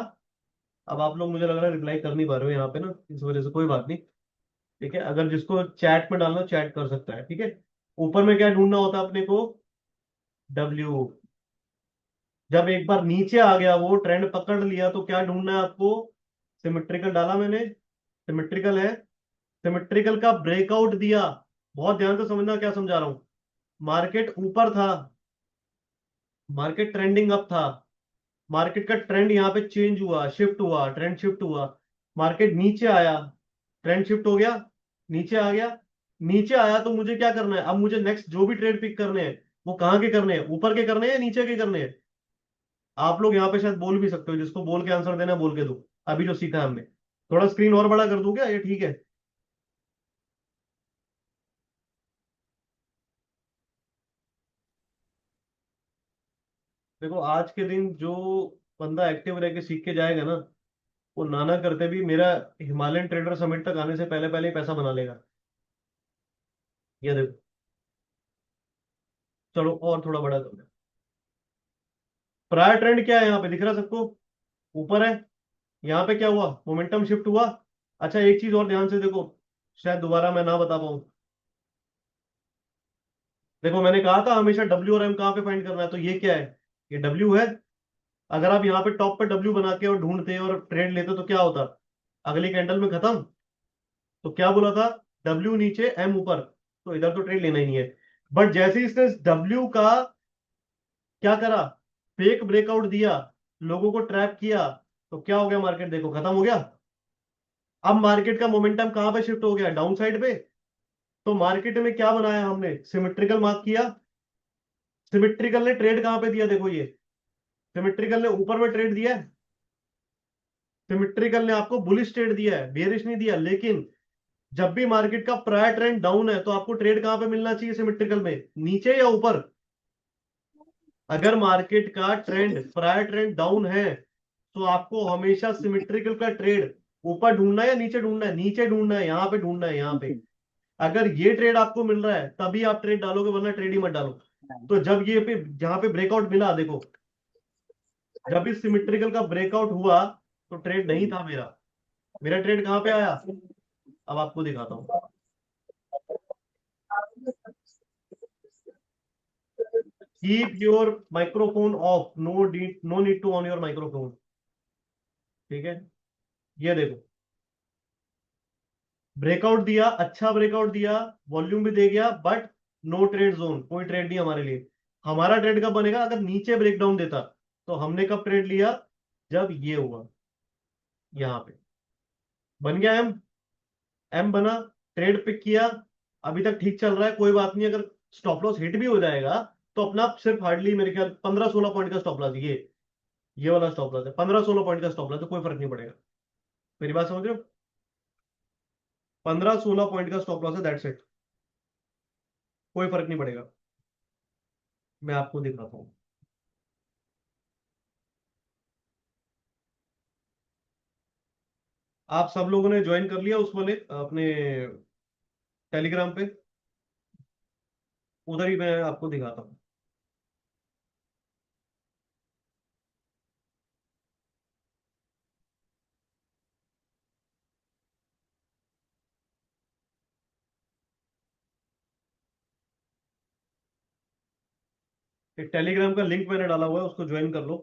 Speaker 1: अब आप लोग मुझे लग रहा है रिप्लाई कर नहीं पा रहे हो यहाँ पे ना, इस वजह से कोई बात नहीं, ठीक है। अगर जिसको चैट में डालना चैट कर सकता है, ठीक है। ऊपर में क्या ढूंढना होता है अपने को, डब्ल्यू। जब एक बार नीचे आ गया, वो ट्रेंड पकड़ लिया, तो क्या ढूंढना है आपको, सिमेट्रिकल डाला मैंने, सिमेट्रिकल है, सिमेट्रिकल का ब्रेकआउट दिया। बहुत ध्यान से समझना क्या समझा रहा हूं। मार्केट ऊपर था, मार्केट ट्रेंडिंग अप था, मार्केट का ट्रेंड यहाँ पे चेंज हुआ, शिफ्ट हुआ, ट्रेंड शिफ्ट हुआ। मार्केट नीचे आया, ट्रेंड शिफ्ट हो गया, नीचे आ गया, नीचे आया तो मुझे क्या करना है, अब मुझे नेक्स्ट जो भी ट्रेड पिक करने हैं वो कहाँ के करने हैं, ऊपर के करने हैं या नीचे के करने हैं। आप लोग यहाँ पे शायद बोल भी सकते हो, जिसको बोल के आंसर देना है बोल के दो। अभी जो सीखा है हमने, थोड़ा स्क्रीन और बड़ा कर दूं क्या, ये ठीक है। देखो आज के दिन जो बंदा एक्टिव रह के सीख के जाएगा ना, वो नाना करते भी मेरा हिमालयन ट्रेडर समिट तक आने से पहले पहले ही पैसा बना लेगा। ये देखो, चलो और थोड़ा बड़ा कर दो। प्रायर ट्रेंड क्या है यहाँ पे दिख रहा है सबको, ऊपर है। यहाँ पे क्या हुआ, मोमेंटम शिफ्ट हुआ। अच्छा एक चीज और ध्यान से देखो, शायद दोबारा मैं ना बता पाऊँ। देखो मैंने कहा था हमेशा डब्ल्यू और एम कहाँ पे फाइंड करना है, तो ये क्या है, ये डब्ल्यू है। अगर आप यहाँ पे टॉप पे डब्ल्यू बना के और ढूंढते और ट्रेड लेते तो क्या होता, अगली कैंडल में खत्म। तो क्या बोला था, डब्ल्यू नीचे एम ऊपर, तो इधर तो ट्रेड लेना ही नहीं है। बट जैसे ही इसने डब्ल्यू का क्या करा, फेक ब्रेकआउट दिया, लोगों को ट्रैप किया, तो क्या हो गया, मार्केट देखो खत्म हो गया। अब मार्केट का मोमेंटम कहां पे शिफ्ट हो गया, डाउन साइड पे। तो मार्केट में क्या बनाया हमने, सिमेट्रिकल मार्क किया। सिमेट्रिकल ने ट्रेड कहां पे दिया, देखो ये सिमेट्रिकल ने ऊपर में ट्रेड दिया है। सिमेट्रिकल ने आपको बुलिश ट्रेड दिया है, बेरिश नहीं दिया। लेकिन जब भी मार्केट का प्रायर ट्रेंड डाउन है तो आपको ट्रेड कहां पे मिलना चाहिए सिमेट्रिकल में, नीचे या ऊपर। अगर मार्केट का ट्रेंड प्रायर ट्रेंड डाउन है तो आपको हमेशा सिमेट्रिकल का ट्रेड ऊपर ढूंढना है या नीचे ढूंढना है, नीचे ढूंढना है, यहां पे ढूंढना है, यहाँ पे। अगर ये ट्रेड आपको मिल रहा है तभी आप ट्रेड डालोगे, वरना ट्रेड ही मत डालो। तो जब ये पे जहां पे ब्रेकआउट मिला देखो, जब इस सिमेट्रिकल का ब्रेकआउट हुआ तो ट्रेड नहीं था मेरा। मेरा ट्रेड कहां पे आया, अब आपको दिखाता हूं। Keep your microphone off, no need to on your microphone. ठीक है, ये देखो, ब्रेकआउट दिया, अच्छा ब्रेकआउट दिया, वॉल्यूम भी दे गया, बट नो ट्रेड जोन, कोई ट्रेड नहीं हमारे लिए। हमारा ट्रेड कब बनेगा, अगर नीचे ब्रेकडाउन देता। तो हमने कब ट्रेड लिया, जब ये हुआ, यहां पे बन गया एम, एम बना, ट्रेड पिक किया। अभी तक ठीक चल रहा है, कोई बात नहीं। अगर स्टॉप लॉस हिट भी हो जाएगा तो अपना सिर्फ हार्डली मेरे ख्याल 15-16 पॉइंट का स्टॉप लॉस, ये वाला स्टॉप लॉस है, 15-16 पॉइंट का स्टॉप लॉस है, कोई फर्क नहीं पड़ेगा। मेरी बात समझ रहे हो, 15-16 पॉइंट का स्टॉप लॉस है, दैट्स इट, कोई फर्क नहीं पड़ेगा। मैं आपको दिखाता हूँ। आप सब लोगों ने ज्वाइन कर लिया उस वाले अपने टेलीग्राम पे, उधर ही मैं आपको दिखाता हूँ। एक टेलीग्राम का लिंक मैंने डाला हुआ है, उसको ज्वाइन कर लो।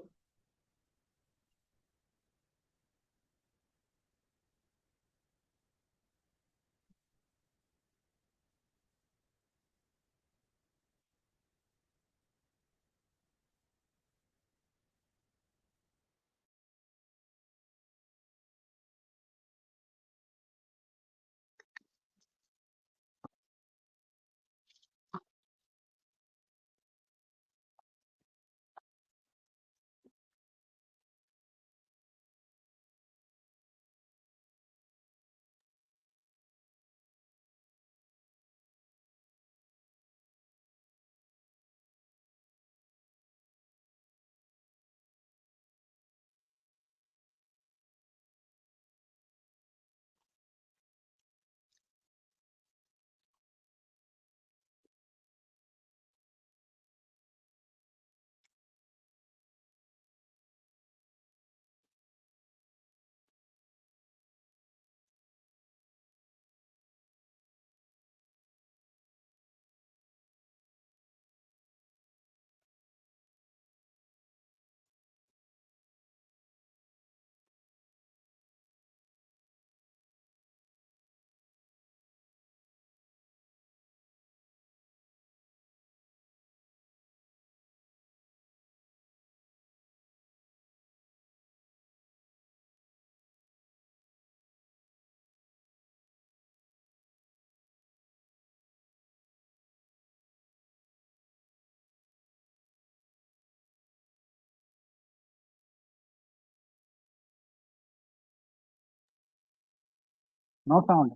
Speaker 3: No sound.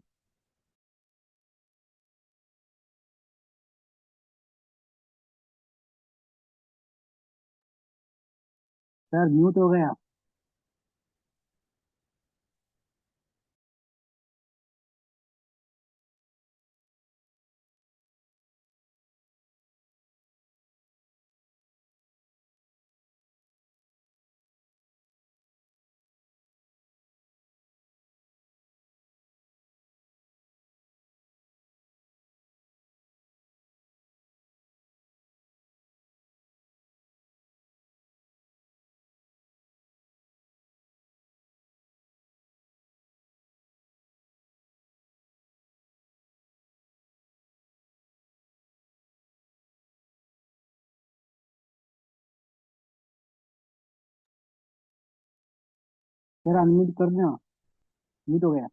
Speaker 3: सर म्यूट हो गया। सर अनम्यूट कर दो। म्यूट हो गया।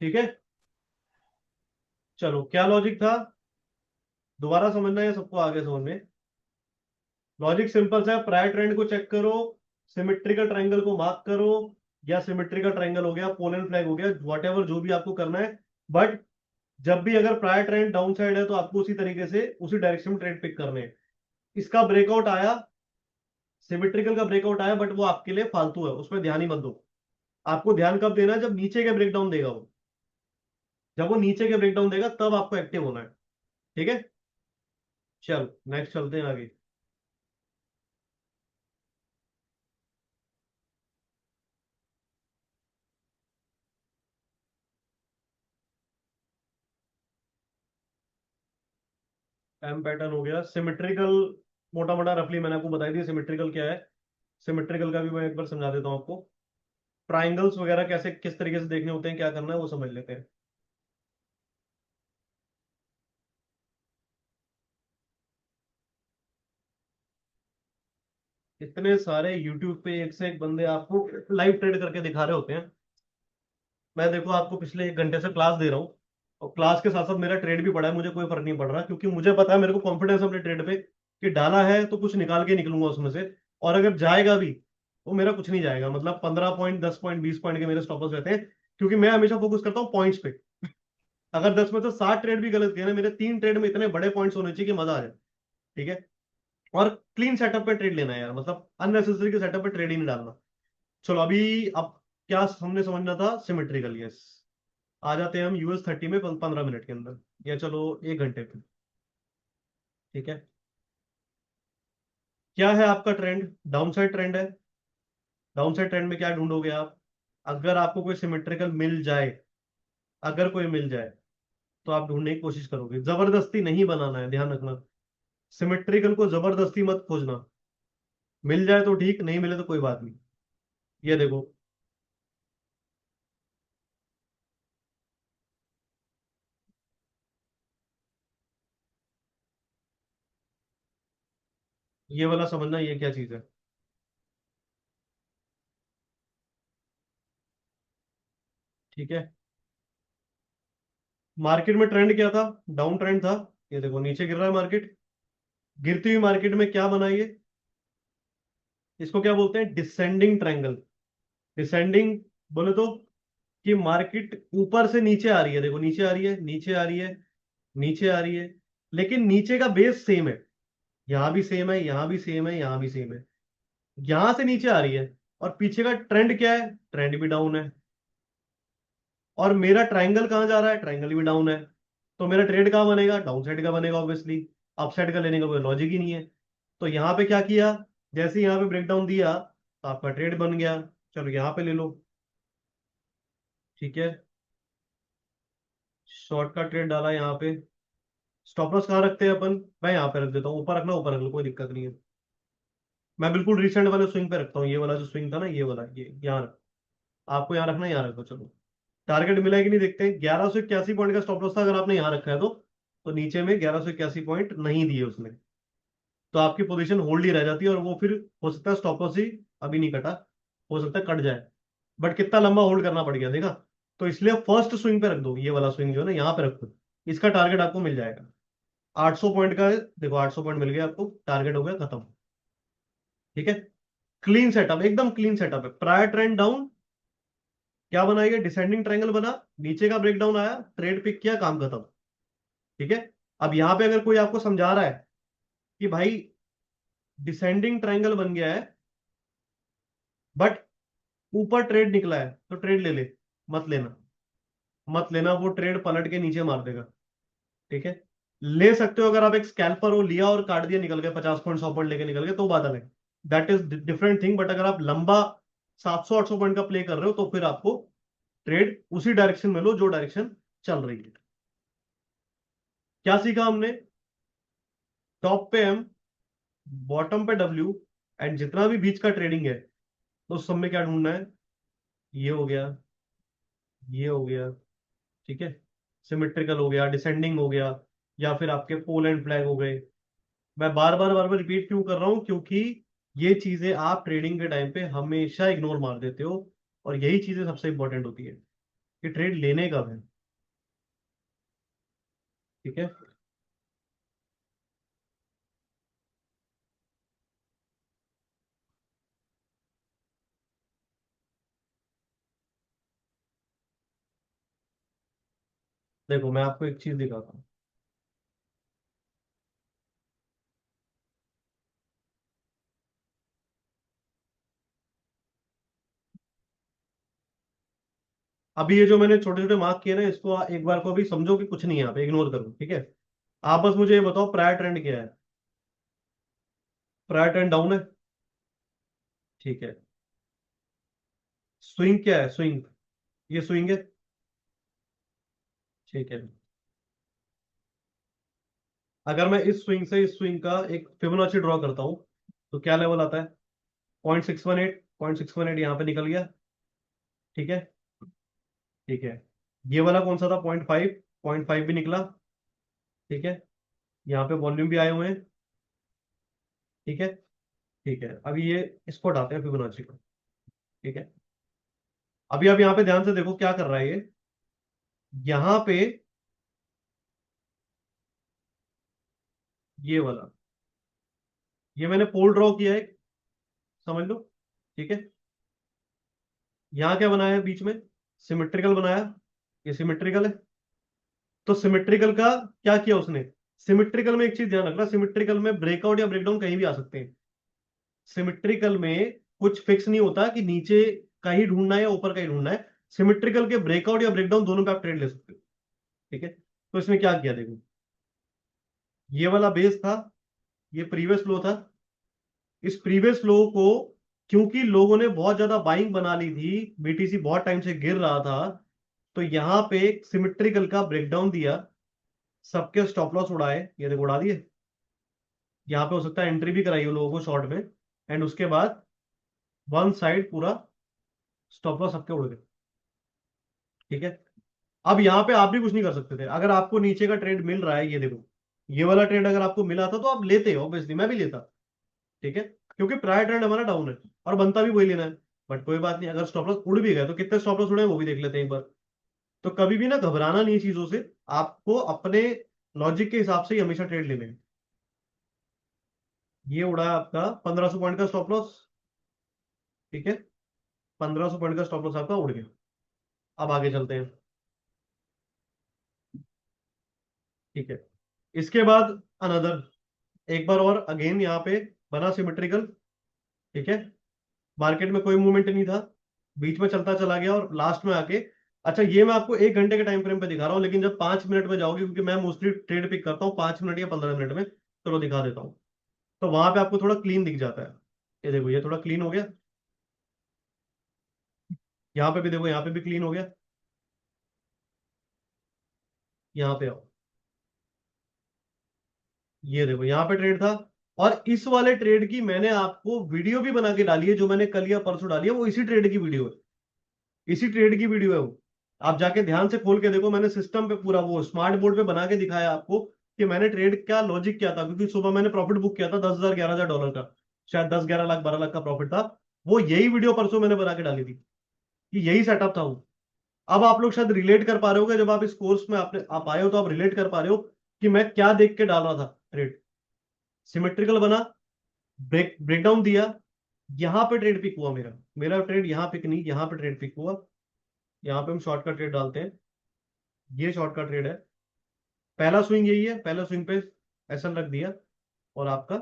Speaker 1: ठीक है, चलो क्या लॉजिक था, दोबारा समझना है सबको आगे समझ में। लॉजिक सिंपल सा है, प्रायर ट्रेंड को चेक करो, सिमेट्रिकल ट्रायंगल को मार्क करो, या सिमेट्रिकल ट्रायंगल हो गया, पोलर फ्लैग हो गया, वॉट एवर जो भी आपको करना है। बट जब भी अगर प्रायर ट्रेंड डाउन साइड है तो आपको उसी तरीके से उसी डायरेक्शन में ट्रेंड पिक करने हैं। इसका ब्रेकआउट आया, सिमेट्रिकल का ब्रेकआउट आया, बट वो आपके लिए फालतू है, उसमें ध्यान ही मत दो। आपको ध्यान कब देना है, जब नीचे के ब्रेकडाउन देगा वो, जब वो नीचे के ब्रेकडाउन देगा तब आपको एक्टिव होना है। ठीक है, चलो नेक्स्ट चलते हैं आगे। एम पैटर्न हो गया सिमेट्रिकल, मोटा मोटा रफली मैंने आपको बताई दी सिमेट्रिकल क्या है। सिमेट्रिकल का भी मैं एक बार समझा देता हूँ आपको। ट्राइंगल्स वगैरह कैसे किस तरीके से देखने होते हैं, क्या करना है वो समझ लेते हैं। इतने सारे यूट्यूब पे एक से एक बंदे आपको लाइव ट्रेड करके दिखा रहे होते हैं। मैं देखो आपको पिछले 1 घंटे से क्लास दे रहा हूँ, और क्लास के साथ साथ मेरा ट्रेड भी पड़ा है, मुझे कोई फर्क नहीं पड़ रहा, क्योंकि मुझे पता है, मेरे को कॉन्फिडेंस है अपने ट्रेड पे कि डाला है तो कुछ निकाल के निकलूंगा उसमें से। और अगर जाएगा भी तो मेरा कुछ नहीं जाएगा, मतलब 15 पॉइंट 10 पॉइंट 20 पॉइंट के मेरे स्टॉपर्स रहते हैं, क्योंकि मैं हमेशा फोकस करता हूँ पॉइंट्स पे। अगर 10 में से 7 ट्रेड भी गलत गए ना, मेरे 3 ट्रेड में इतने बड़े पॉइंट्स होने चाहिए कि मजा आ जाए। ठीक है, और क्लीन सेटअप पे ट्रेड लेना है यार, मतलब अननेसेसरी के सेटअप पे ट्रेड ही नहीं डालना। चलो अभी अब क्या हमने समझना था, सिमेट्रिकल, यस। आ जाते हैं हम US 30 में 15 मिनट के अंदर, या चलो 1 घंटे पे। ठीक है, क्या है आपका ट्रेंड, डाउन साइड ट्रेंड है। डाउन साइड ट्रेंड में क्या ढूंढोगे आप, अगर आपको कोई सिमेट्रिकल मिल जाए, अगर कोई मिल जाए तो आप ढूंढने की कोशिश करोगे, जबरदस्ती नहीं बनाना है, ध्यान रखना। सिमेट्रिकल को जबरदस्ती मत खोजना, मिल जाए तो ठीक, नहीं मिले तो कोई बात नहीं। ये देखो, ये वाला समझना, ये क्या चीज है। ठीक है, मार्केट में ट्रेंड क्या था, डाउन ट्रेंड था। ये देखो नीचे गिर रहा है मार्केट, गिरती हुई मार्केट में क्या बना ये, इसको क्या बोलते हैं, डिसेंडिंग ट्रायंगल। डिसेंडिंग बोले तो कि मार्केट ऊपर से नीचे आ रही है, देखो नीचे आ रही है, नीचे आ रही है, नीचे आ रही है, लेकिन नीचे का बेस सेम है। यहां भी सेम है, यहां भी सेम है, यहां भी सेम है, यहां से नीचे आ रही है। और पीछे का ट्रेंड क्या है, ट्रेंड भी डाउन है। और मेरा ट्रायंगल कहाँ जा रहा है, ट्रायंगल भी डाउन है। तो मेरा ट्रेड कहाँ बनेगा, डाउन साइड का बनेगा ऑब्वियसली। अप साइड का लेने का कोई लॉजिक ही नहीं है। तो यहाँ पे क्या किया, जैसे ही यहाँ पे ब्रेकडाउन दिया तो आपका ट्रेड बन गया। चलो यहाँ पे ले लो। ठीक है, शॉर्ट का ट्रेड डाला यहाँ पे। स्टॉप लॉस कहाँ रखते हैं अपन, मैं यहाँ पे रख देता हूँ, ऊपर रखना ऊपर रख लो, कोई दिक्कत नहीं है। मैं बिल्कुल रिसेंट वाले स्विंग पे रखता हूँ, ये वाला जो स्विंग था ना, ये वाला, ये यहाँ रख। आपको यहाँ रखना है, यहाँ रखो, चलो। टारगेट मिला है कि नहीं देखते हैं, 1181 पॉइंट का स्टॉप लॉस था, अगर आपने यहाँ रखा है तो नीचे में 1181 पॉइंट नहीं दिए उसने, तो आपकी पोजीशन होल्ड ही रह जाती है, और वो फिर हो सकता है स्टॉप लॉस ही अभी नहीं कटा, हो सकता है कट जाए, बट कितना लंबा होल्ड करना पड़ गया देखा। तो इसलिए फर्स्ट स्विंग पे रख दो, ये वाला स्विंग जो है ना यहाँ पे रखो। इसका टारगेट आपको मिल जाएगा। 800 पॉइंट का है, देखो 800 पॉइंट मिल गया आपको, टारगेट हो गया खत्म। ठीक है, क्लीन सेटअप, एकदम क्लीन सेटअप है। प्रायर ट्रेंड डाउन, क्या बनाएगा, डिसेंडिंग ट्रायंगल बना, नीचे का ब्रेकडाउन आया, ट्रेड पिक किया, काम खत्म। ठीक है, अब यहां पे अगर कोई आपको समझा रहा है कि भाई डिसेंडिंग ट्रायंगल बन गया है बट ऊपर ट्रेड निकला है, तो ट्रेड ले ले, मत लेना, मत लेना, वो ट्रेड पलट के नीचे मार देगा। ठीक है, ले सकते हो अगर आप एक स्कैल्पर हो, लिया और काट दिया, निकल गए 50 पॉइंट 100 पॉइंट लेके निकल गए, तो बात अलग है, that is different thing. But अगर आप लंबा 700 800 पॉइंट का प्ले कर रहे हो, तो फिर आपको ट्रेड उसी डायरेक्शन में लो जो डायरेक्शन चल रही है। क्या सीखा हमने, टॉप पे एम, बॉटम पे डब्ल्यू, एंड जितना भी बीच का ट्रेडिंग है, तो उस सब में क्या ढूंढना है, ये हो गया, ये हो गया, ठीक है, सिमेट्रिकल हो गया, डिसेंडिंग हो गया, या फिर आपके पोल एंड फ्लैग हो गए। मैं बार बार रिपीट क्यों कर रहा हूं, क्योंकि ये चीजें आप ट्रेडिंग के टाइम पे हमेशा इग्नोर मार देते हो, और यही चीजें सबसे इंपॉर्टेंट होती है कि ट्रेड लेने कब है। ठीक है, देखो मैं आपको एक चीज दिखाता हूँ। अभी ये जो मैंने छोटे छोटे मार्क किए ना, इसको एक बार को अभी समझो कि कुछ नहीं है, यहाँ पे इग्नोर करो। ठीक है, आप बस मुझे ये बताओ प्रायर ट्रेंड क्या है, प्रायर ट्रेंड डाउन है। ठीक है, स्विंग क्या है, स्विंग, ये स्विंग है। ठीक है, अगर मैं इस स्विंग से इस स्विंग का एक फिबोनाची ड्रॉ करता हूं, तो क्या लेवल आता है, 0.618, 0.618 यहां पे निकल गया। ठीक है, ठीक है, ये वाला कौन सा था, 0.5, 0.5 भी निकला। ठीक है, यहाँ पे वॉल्यूम भी आए हुए हैं। ठीक है, ठीक है, अभी ये इसको हटाते हैं फिबोनाची को। ठीक है, अभी आप यहाँ पे ध्यान से देखो क्या कर रहा है ये, यहाँ पे ये वाला, ये मैंने पोल ड्रॉ किया है, समझ लो। ठीक है, यहाँ क्या बनाया है बीच में, सिमेट्रिकल बनाया, ये सिमेट्रिकल है। तो सिमेट्रिकल का क्या किया उसने, सिमेट्रिकल में एक चीज ध्यान रखना, सिमेट्रिकल में ब्रेकआउट या ब्रेकडाउन कहीं भी आ सकते हैं। सिमेट्रिकल में कुछ फिक्स नहीं होता कि नीचे का ही ढूंढना है या ऊपर का ही ढूंढना है। सिमेट्रिकल के ब्रेकआउट या ब्रेकडाउन दोनों पे आप ट्रेड ले सकते हो। ठीक है, तो इसमें क्या किया देखो, ये वाला बेस था, ये प्रीवियस लो था, इस प्रीवियस लो को क्योंकि लोगों ने बहुत ज्यादा बाइंग बना ली थी, बीटीसी बहुत टाइम से गिर रहा था, तो यहां पे सिमेट्रिकल का ब्रेकडाउन दिया, सबके स्टॉप लॉस उड़ाए, ये देखो उड़ा दिए। यहाँ पे हो सकता है एंट्री भी कराई हो लोगों को शॉर्ट में, एंड उसके बाद वन साइड पूरा स्टॉप लॉस सबके उड़ गए। ठीक है, अब यहाँ पे आप भी कुछ नहीं कर सकते थे, अगर आपको नीचे का ट्रेड मिल रहा है, ये देखो, ये वाला ट्रेड अगर आपको मिला था तो आप लेते हो, ऑब्वियसली मैं भी लेता। ठीक है, क्योंकि प्रायर ट्रेंड हमारा डाउन है और बनता भी वही लेना है। बट कोई बात नहीं, अगर स्टॉप लॉस उड़ भी गए तो कितने स्टॉप लॉस उड़े हैं वो भी देख लेते हैं एक बार। तो कभी भी ना घबराना नहीं चीजों से, आपको अपने लॉजिक के हिसाब से ही हमेशा ट्रेड लेने हैं। ये उड़ा है आपका 1500 पॉइंट का स्टॉप लॉस। ठीक है, 1500 पॉइंट का स्टॉप लॉस आपका उड़ गया। अब आगे चलते हैं। ठीक है, इसके बाद अनदर, एक बार और अगेन यहाँ पे बना सिमेट्रिकल। ठीक है, मार्केट में कोई मूवमेंट नहीं था, बीच में चलता चला गया और लास्ट में आके, अच्छा ये मैं आपको 1 घंटे के टाइम फ्रेम पे दिखा रहा हूँ, लेकिन जब 5 मिनट में जाओगे, क्योंकि मैं मोस्टली ट्रेड पिक करता हूँ 5 मिनट या 15 मिनट में, चलो दिखा देता हूँ, तो वहां पे आपको थोड़ा क्लीन दिख जाता है। ये देखो, ये थोड़ा क्लीन हो गया, यहाँ पे भी देखो, यहाँ पे भी क्लीन हो गया। यहाँ पे आओ, ये देखो यहाँ पे ट्रेड था, और इस वाले ट्रेड की मैंने आपको वीडियो भी बना के डाली है, जो मैंने कल या परसों डाली है, वो इसी ट्रेड की वीडियो है, इसी ट्रेड की वीडियो है वो। आप जाके ध्यान से खोल के देखो, मैंने सिस्टम पे पूरा वो स्मार्ट बोर्ड पे बना के दिखाया आपको कि मैंने ट्रेड क्या लॉजिक क्या था, क्योंकि सुबह मैंने प्रॉफिट बुक किया था 10,000 11,000 डॉलर का, शायद 10 11 लाख 12 लाख का प्रॉफिट था। वो यही वीडियो परसों मैंने बना के डाली थी कि यही सेटअप था वो। अब आप लोग शायद रिलेट कर पा रहे होगे, जब आप इस कोर्स में आपने आप आए हो तो आप रिलेट कर पा रहे हो कि मैं क्या देख के डाल रहा था ट्रेड। सिमेट्रिकल बना, ब्रेकडाउन दिया, यहां पे ट्रेड पिक हुआ मेरा। मेरा ट्रेड यहां पिक नहीं, यहां पे ट्रेड पिक हुआ। यहां पे हम शॉर्ट का ट्रेड डालते हैं। ये शॉर्ट का ट्रेड है। पहला स्विंग यही है, पहला स्विंग पे एसएल रख दिया। और आपका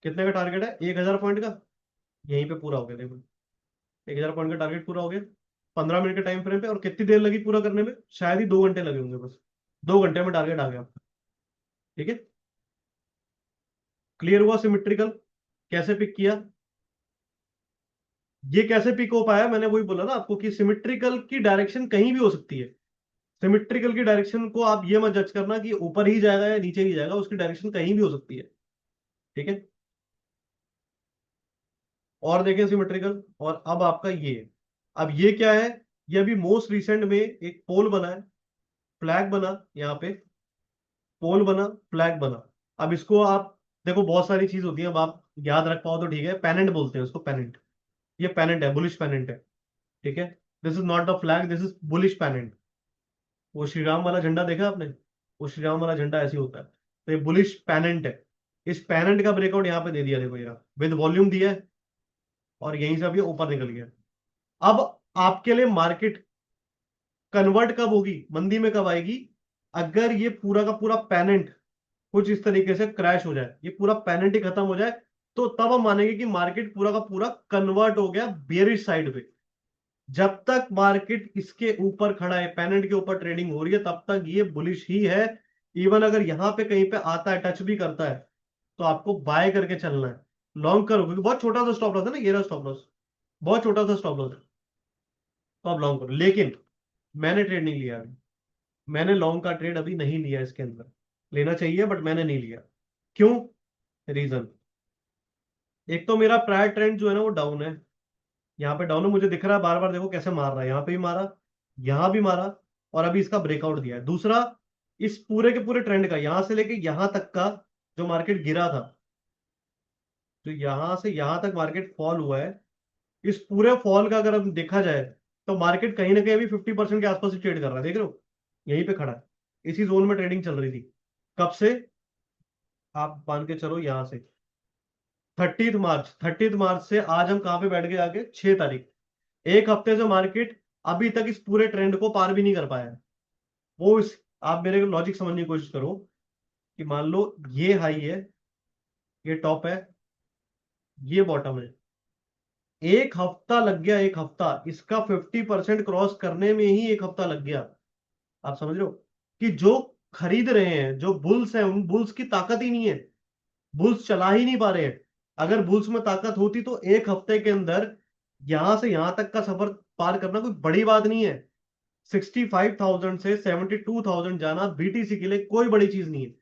Speaker 1: कितने का टारगेट है? 1,000 पॉइंट का। यहीं पे पूरा हो गया देखो। 1,000 पॉइंट का टारगेट पूरा हो गया 15 मिनट के टाइम फ्रेम पे। और कितनी देर लगी पूरा करने में? शायद ही 2 घंटे लगे होंगे बस। 2 घंटे में टारगेट आ गया आपका। ठीक है, क्लियर हुआ? सिमेट्रिकल कैसे पिक किया? ये कैसे पिक हो पाया? मैंने वही बोला ना आपको कि सिमेट्रिकल की डायरेक्शन कहीं भी हो सकती है। सिमेट्रिकल की डायरेक्शन को आप ये मत जज करना कि ऊपर ही जाएगा या नीचे ही जाएगा, उसकी डायरेक्शन कहीं भी हो सकती है। ठीक है, और देखें सिमेट्रिकल। और अब आपका ये, अब ये क्या है? ये अभी मोस्ट रिसेंट में एक पोल बना है, फ्लैग बना यहाँ पे। पोल बना, फ्लैग बना। अब इसको आप देखो, बहुत सारी चीज होती है, अब आप याद रख पाओ तो ठीक है। पेनेंट बोलते हैं उसको, पेनेंट। ये पेनेंट है, बुलिश पेनेंट है। ठीक है, this is not the flag, this is bullish pennant. वो श्री राम वाला झंडा देखा आपने? वो श्री राम वाला झंडा ऐसे ही होता है। तो ये बुलिश पैनेंट है। इस पैनेंट का ब्रेकआउट यहाँ पे दे दिया, देखो यहाँ विद वॉल्यूम दिया है। और यहीं से अब ये ऊपर निकल गया। अब आपके लिए मार्केट कन्वर्ट कब होगी, मंदी में कब आएगी? अगर ये पूरा का पूरा पैनेंट कुछ इस तरीके से क्रैश हो जाए, ये पूरा पैनेंट ही खत्म हो जाए, तो तब हम मानेंगे कि मार्केट पूरा का पूरा कन्वर्ट हो गया बेयरिश साइड पे। जब तक मार्केट इसके ऊपर खड़ा है, पैनेंट के ऊपर ट्रेडिंग हो रही है, तब तक ये बुलिश ही है। इवन अगर यहां पे कहीं पे आता है, टच भी करता है, तो आपको बाय करके चलना है। लॉन्ग करो, क्योंकि बहुत छोटा सा स्टॉप लॉस है ना, ये रहा स्टॉप लॉस। बहुत छोटा सा स्टॉप लॉस है। तो आप लॉन्ग करो, लेकिन मैंने ट्रेड नहीं लिया अभी। मैंने लॉन्ग का ट्रेड अभी नहीं लिया इसके अंदर। लेना चाहिए बट मैंने नहीं लिया। क्यों? रीजन, एक तो मेरा प्रायर ट्रेंड जो है ना वो डाउन है। यहाँ पे डाउन है, मुझे दिख रहा है बार बार, देखो कैसे मार रहा है। यहाँ पे भी मारा, यहाँ भी मारा, और अभी इसका ब्रेकआउट दिया है। दूसरा, इस पूरे के पूरे ट्रेंड का यहां से लेके यहां तक का जो मार्केट गिरा था, तो यहां से यहां तक मार्केट फॉल हुआ है। इस पूरे फॉल का अगर हम देखा जाए, तो मार्केट कहीं ना कहीं अभी 50% के आसपास ही ट्रेड कर रहा है, देख रहे हो? यहीं पे खड़ा है, इसी जोन में ट्रेडिंग चल रही थी। कब से? आप मान के चलो यहां से 30 मार्च, 30 मार्च से आज हम कहां पे बैठ गए आगे? 6 तारीख। एक हफ्ते से मार्केट अभी तक इस पूरे ट्रेंड को पार भी नहीं कर पाया है। वो इस, आप मेरे लॉजिक समझने की कोशिश करो कि मान लो ये हाई है, ये टॉप है, ये बॉटम है। एक हफ्ता लग गया, एक हफ्ता इसका 50% क्रॉस करने में ही एक हफ्ता लग गया। आप समझ रहे हो कि जो खरीद रहे हैं, जो बुल्स हैं, उन बुल्स की ताकत ही नहीं है। बुल्स चला ही नहीं पा रहे हैं। अगर बुल्स में ताकत होती तो एक हफ्ते के अंदर यहां से यहां तक का सफर पार करना कोई बड़ी बात नहीं है। 65,000 से 72,000 जाना बीटीसी के लिए कोई बड़ी चीज नहीं है।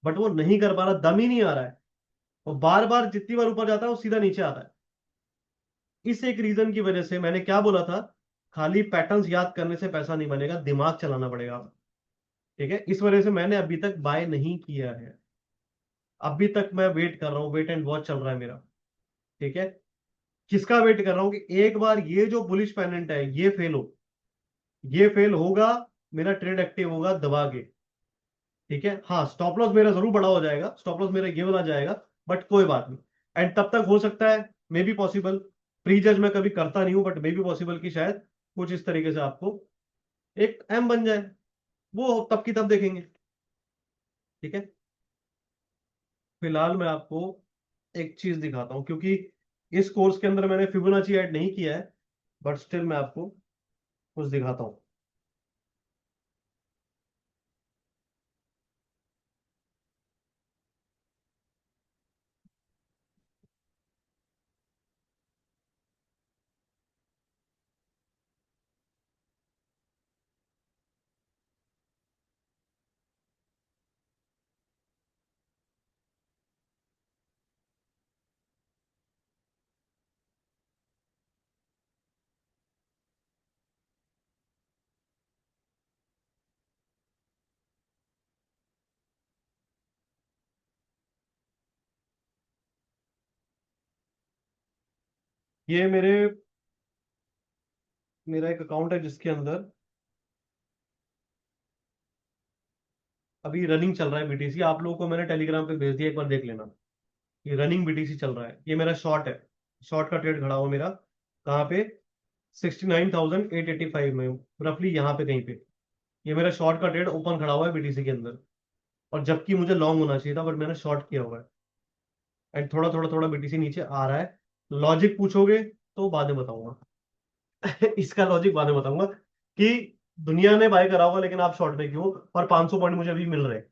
Speaker 1: बट वो नहीं कर पा रहा, दम ही नहीं आ रहा है। वो बार बार जितनी बार ऊपर जाता है वो सीधा नीचे आता है। इस एक रीजन की वजह से मैंने क्या बोला था, खाली पैटर्न्स याद करने से पैसा नहीं बनेगा, दिमाग चलाना पड़ेगा। ठीक है, इस वजह से मैंने अभी तक बाय नहीं किया है। अभी तक मैं वेट कर रहा हूँ, वेट एंड वॉच चल रहा है मेरा। ठीक है, किसका वेट कर रहा हूँ कि एक बार ये जो बुलिश पेनेंट है ये फेल हो। ये फेल होगा, मेरा ट्रेड एक्टिव होगा दबा के। ठीक है, हाँ स्टॉप लॉस मेरा जरूर बड़ा हो जाएगा, स्टॉप लॉस मेरा ये वाला जाएगा। बट कोई बात नहीं। एंड तब तक हो सकता है, मे बी पॉसिबल, प्री जज मैं कभी करता नहीं हूं, बट मे बी पॉसिबल कि शायद कुछ इस तरीके से आपको एक एम बन जाए। वो तब की तब देखेंगे। ठीक है, फिलहाल मैं आपको एक चीज दिखाता हूं, क्योंकि इस कोर्स के अंदर मैंने फिबोनाची ऐड नहीं किया है, बट स्टिल मैं आपको कुछ दिखाता हूं। ये मेरा एक अकाउंट है जिसके अंदर अभी रनिंग चल रहा है बीटीसी, आप लोगों को मैंने टेलीग्राम पे भेज दिया, एक बार देख लेना। ये रनिंग बीटीसी चल रहा है, ये मेरा शॉर्ट है। शॉर्ट का ट्रेड खड़ा हुआ मेरा कहाँ पे, 69,885 में, रफली यहाँ पे कहीं पे। ये मेरा शॉर्ट का ट्रेड ओपन खड़ा हुआ है बीटीसी के अंदर, और जबकि मुझे लॉन्ग होना चाहिए था, बट मैंने शॉर्ट किया हुआ है। एंड थोड़ा थोड़ा थोड़ा बीटीसी नीचे आ रहा है। लॉजिक पूछोगे तो बाद में बताऊंगा। इसका लॉजिक बाद में बताऊंगा कि दुनिया ने बाय करा होगा लेकिन आप शॉर्ट में क्यों, और 500 पॉइंट मुझे अभी मिल रहे हैं।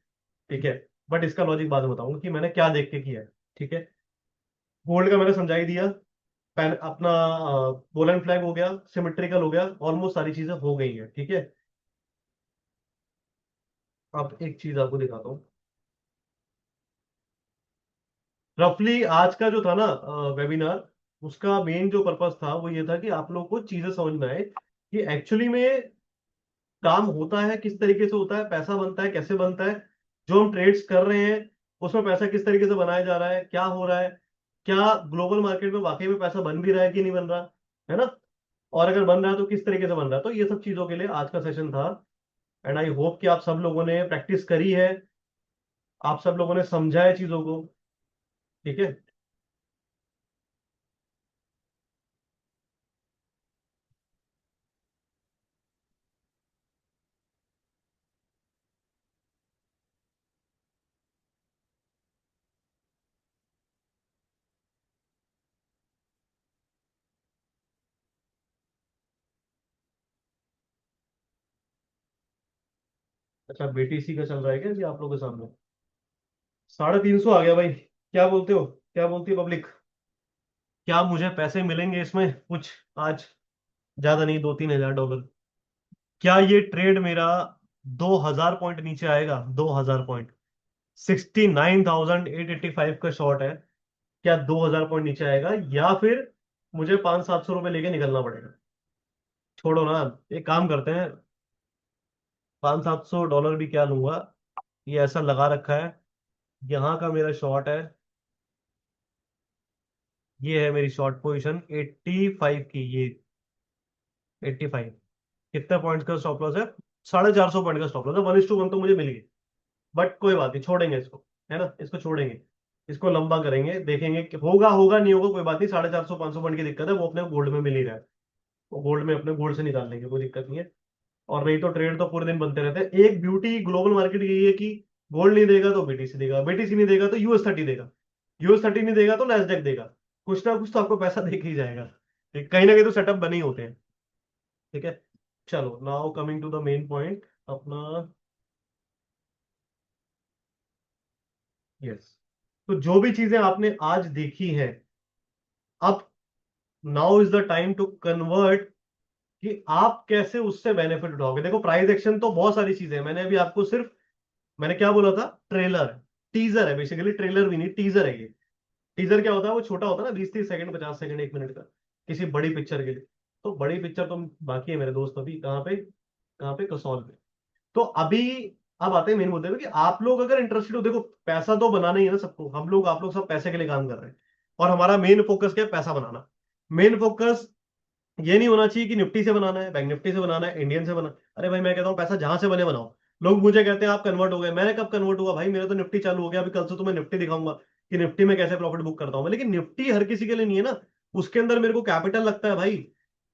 Speaker 1: ठीक है, बट इसका लॉजिक बाद में बताऊंगा कि मैंने क्या देख के किया है। ठीक है, गोल्ड का मैंने समझा ही दिया। पैन अपना गोल्डन फ्लैग हो गया, सिमेट्रिकल हो गया, ऑलमोस्ट सारी चीजें हो गई हैं। ठीक है, अब एक चीज आपको दिखाता हूँ। रफली आज का जो था ना वेबिनार, उसका मेन जो पर्पस था वो ये था कि आप लोगों को चीजें समझ में आए कि एक्चुअली में काम होता है किस तरीके से होता है, पैसा बनता है कैसे बनता है, जो हम ट्रेड्स कर रहे हैं उसमें पैसा किस तरीके से बनाया जा रहा है, क्या हो रहा है, क्या ग्लोबल मार्केट में वाकई में पैसा बन भी रहा है कि नहीं बन रहा है ना, और अगर बन रहा है तो किस तरीके से बन रहा है। तो ये सब चीजों के लिए आज का सेशन था। एंड आई होप कि आप सब लोगों ने प्रैक्टिस करी है, आप सब लोगों ने समझा है चीजों को। ठीक है, अच्छा बीटीसी का चल रहा है क्या जी आप लोगों के सामने? 350 आ गया भाई, क्या बोलते हो, क्या बोलती है पब्लिक? क्या मुझे पैसे मिलेंगे इसमें कुछ आज? ज्यादा नहीं, 2-3 हजार डॉलर। क्या ये ट्रेड मेरा 2,000 पॉइंट नीचे आएगा? 2,000 पॉइंट, 69,885 का शॉर्ट है। क्या 2,000 पॉइंट नीचे आएगा, या फिर मुझे 500-700 रुपये लेके निकलना पड़ेगा? छोड़ो ना, एक काम करते हैं, 500-700 डॉलर भी क्या लूंगा, ये ऐसा लगा रखा है। यहाँ का मेरा शॉर्ट है, ये है मेरी शॉर्ट पोजीशन 85 की, ये 85। कितने पॉइंट्स का स्टॉप लॉस है? 450 पॉइंट का स्टॉप लॉस है, 1:1 तो मुझे मिल गई। बट कोई बात नहीं, छोड़ेंगे इसको, है ना, इसको छोड़ेंगे। इसको लंबा करेंगे, देखेंगे कि होगा होगा नहीं होगा, कोई बात नहीं। 450-500 पॉइंट की दिक्कत है, वो अपने गोल्ड में मिल ही रहा है, वो गोल्ड में अपने गोल्ड से निकाल लेंगे, कोई दिक्कत नहीं है। और नहीं तो ट्रेड तो पूरे दिन बनते रहते हैं। एक ब्यूटी ग्लोबल मार्केट की यही है कि गोल्ड नहीं देगा तो बीटीसी देगा, बीटीसी नहीं देगा तो यूएस 30 देगा, यूएस 30 नहीं देगा तो नैस्डैक देगा। कुछ ना कुछ तो आपको पैसा दे के ही जाएगा। ठीक, कहीं ना कहीं तो सेटअप बने ही होते हैं। ठीक है, चलो now coming to the main point अपना। यस, तो जो भी चीजें आपने आज देखी हैं, अब now is the time to convert कि आप कैसे उससे बेनिफिट उठाओगे। देखो प्राइस एक्शन तो बहुत सारी चीजें हैं, मैंने अभी आपको सिर्फ, मैंने क्या बोला था, ट्रेलर, टीजर है बेसिकली, ट्रेलर भी नहीं टीजर है ये। टीजर क्या होता है, वो छोटा होता है ना, 20-30 सेकंड, 50 सेकंड, 1 मिनट का, किसी बड़ी पिक्चर के लिए। तो बड़ी पिक्चर तो बाकी है मेरे दोस्त, अभी कहाँ पे, कहाँ पे, कसौल पे। तो अभी अब आते हैं मेन मुद्दे पे कि आप लोग अगर इंटरेस्टेड हो, देखो पैसा तो बनाना ही है ना सबको, हम लोग आप लोग सब पैसे के लिए काम कर रहे हैं, और हमारा मेन फोकस क्या है, पैसा बनाना। मेन फोकस ये नहीं होना चाहिए कि निफ्टी से बनाना है, बैंक निफ्टी से बनाना है, इंडियन से बना। अरे भाई मैं कहता हूँ पैसा जहां से बने बनाओ। लोग मुझे कहते हैं आप कन्वर्ट हो गए, मैंने कब कन्वर्ट हुआ भाई, मेरा तो निफ्टी चालू हो गया, अभी कल से तुम्हें निफ्टी दिखाऊंगा कि निफ्टी में कैसे प्रॉफिट बुक करता हूं मैं। लेकिन निफ्टी हर किसी के लिए नहीं है ना, उसके अंदर मेरे को कैपिटल लगता है भाई।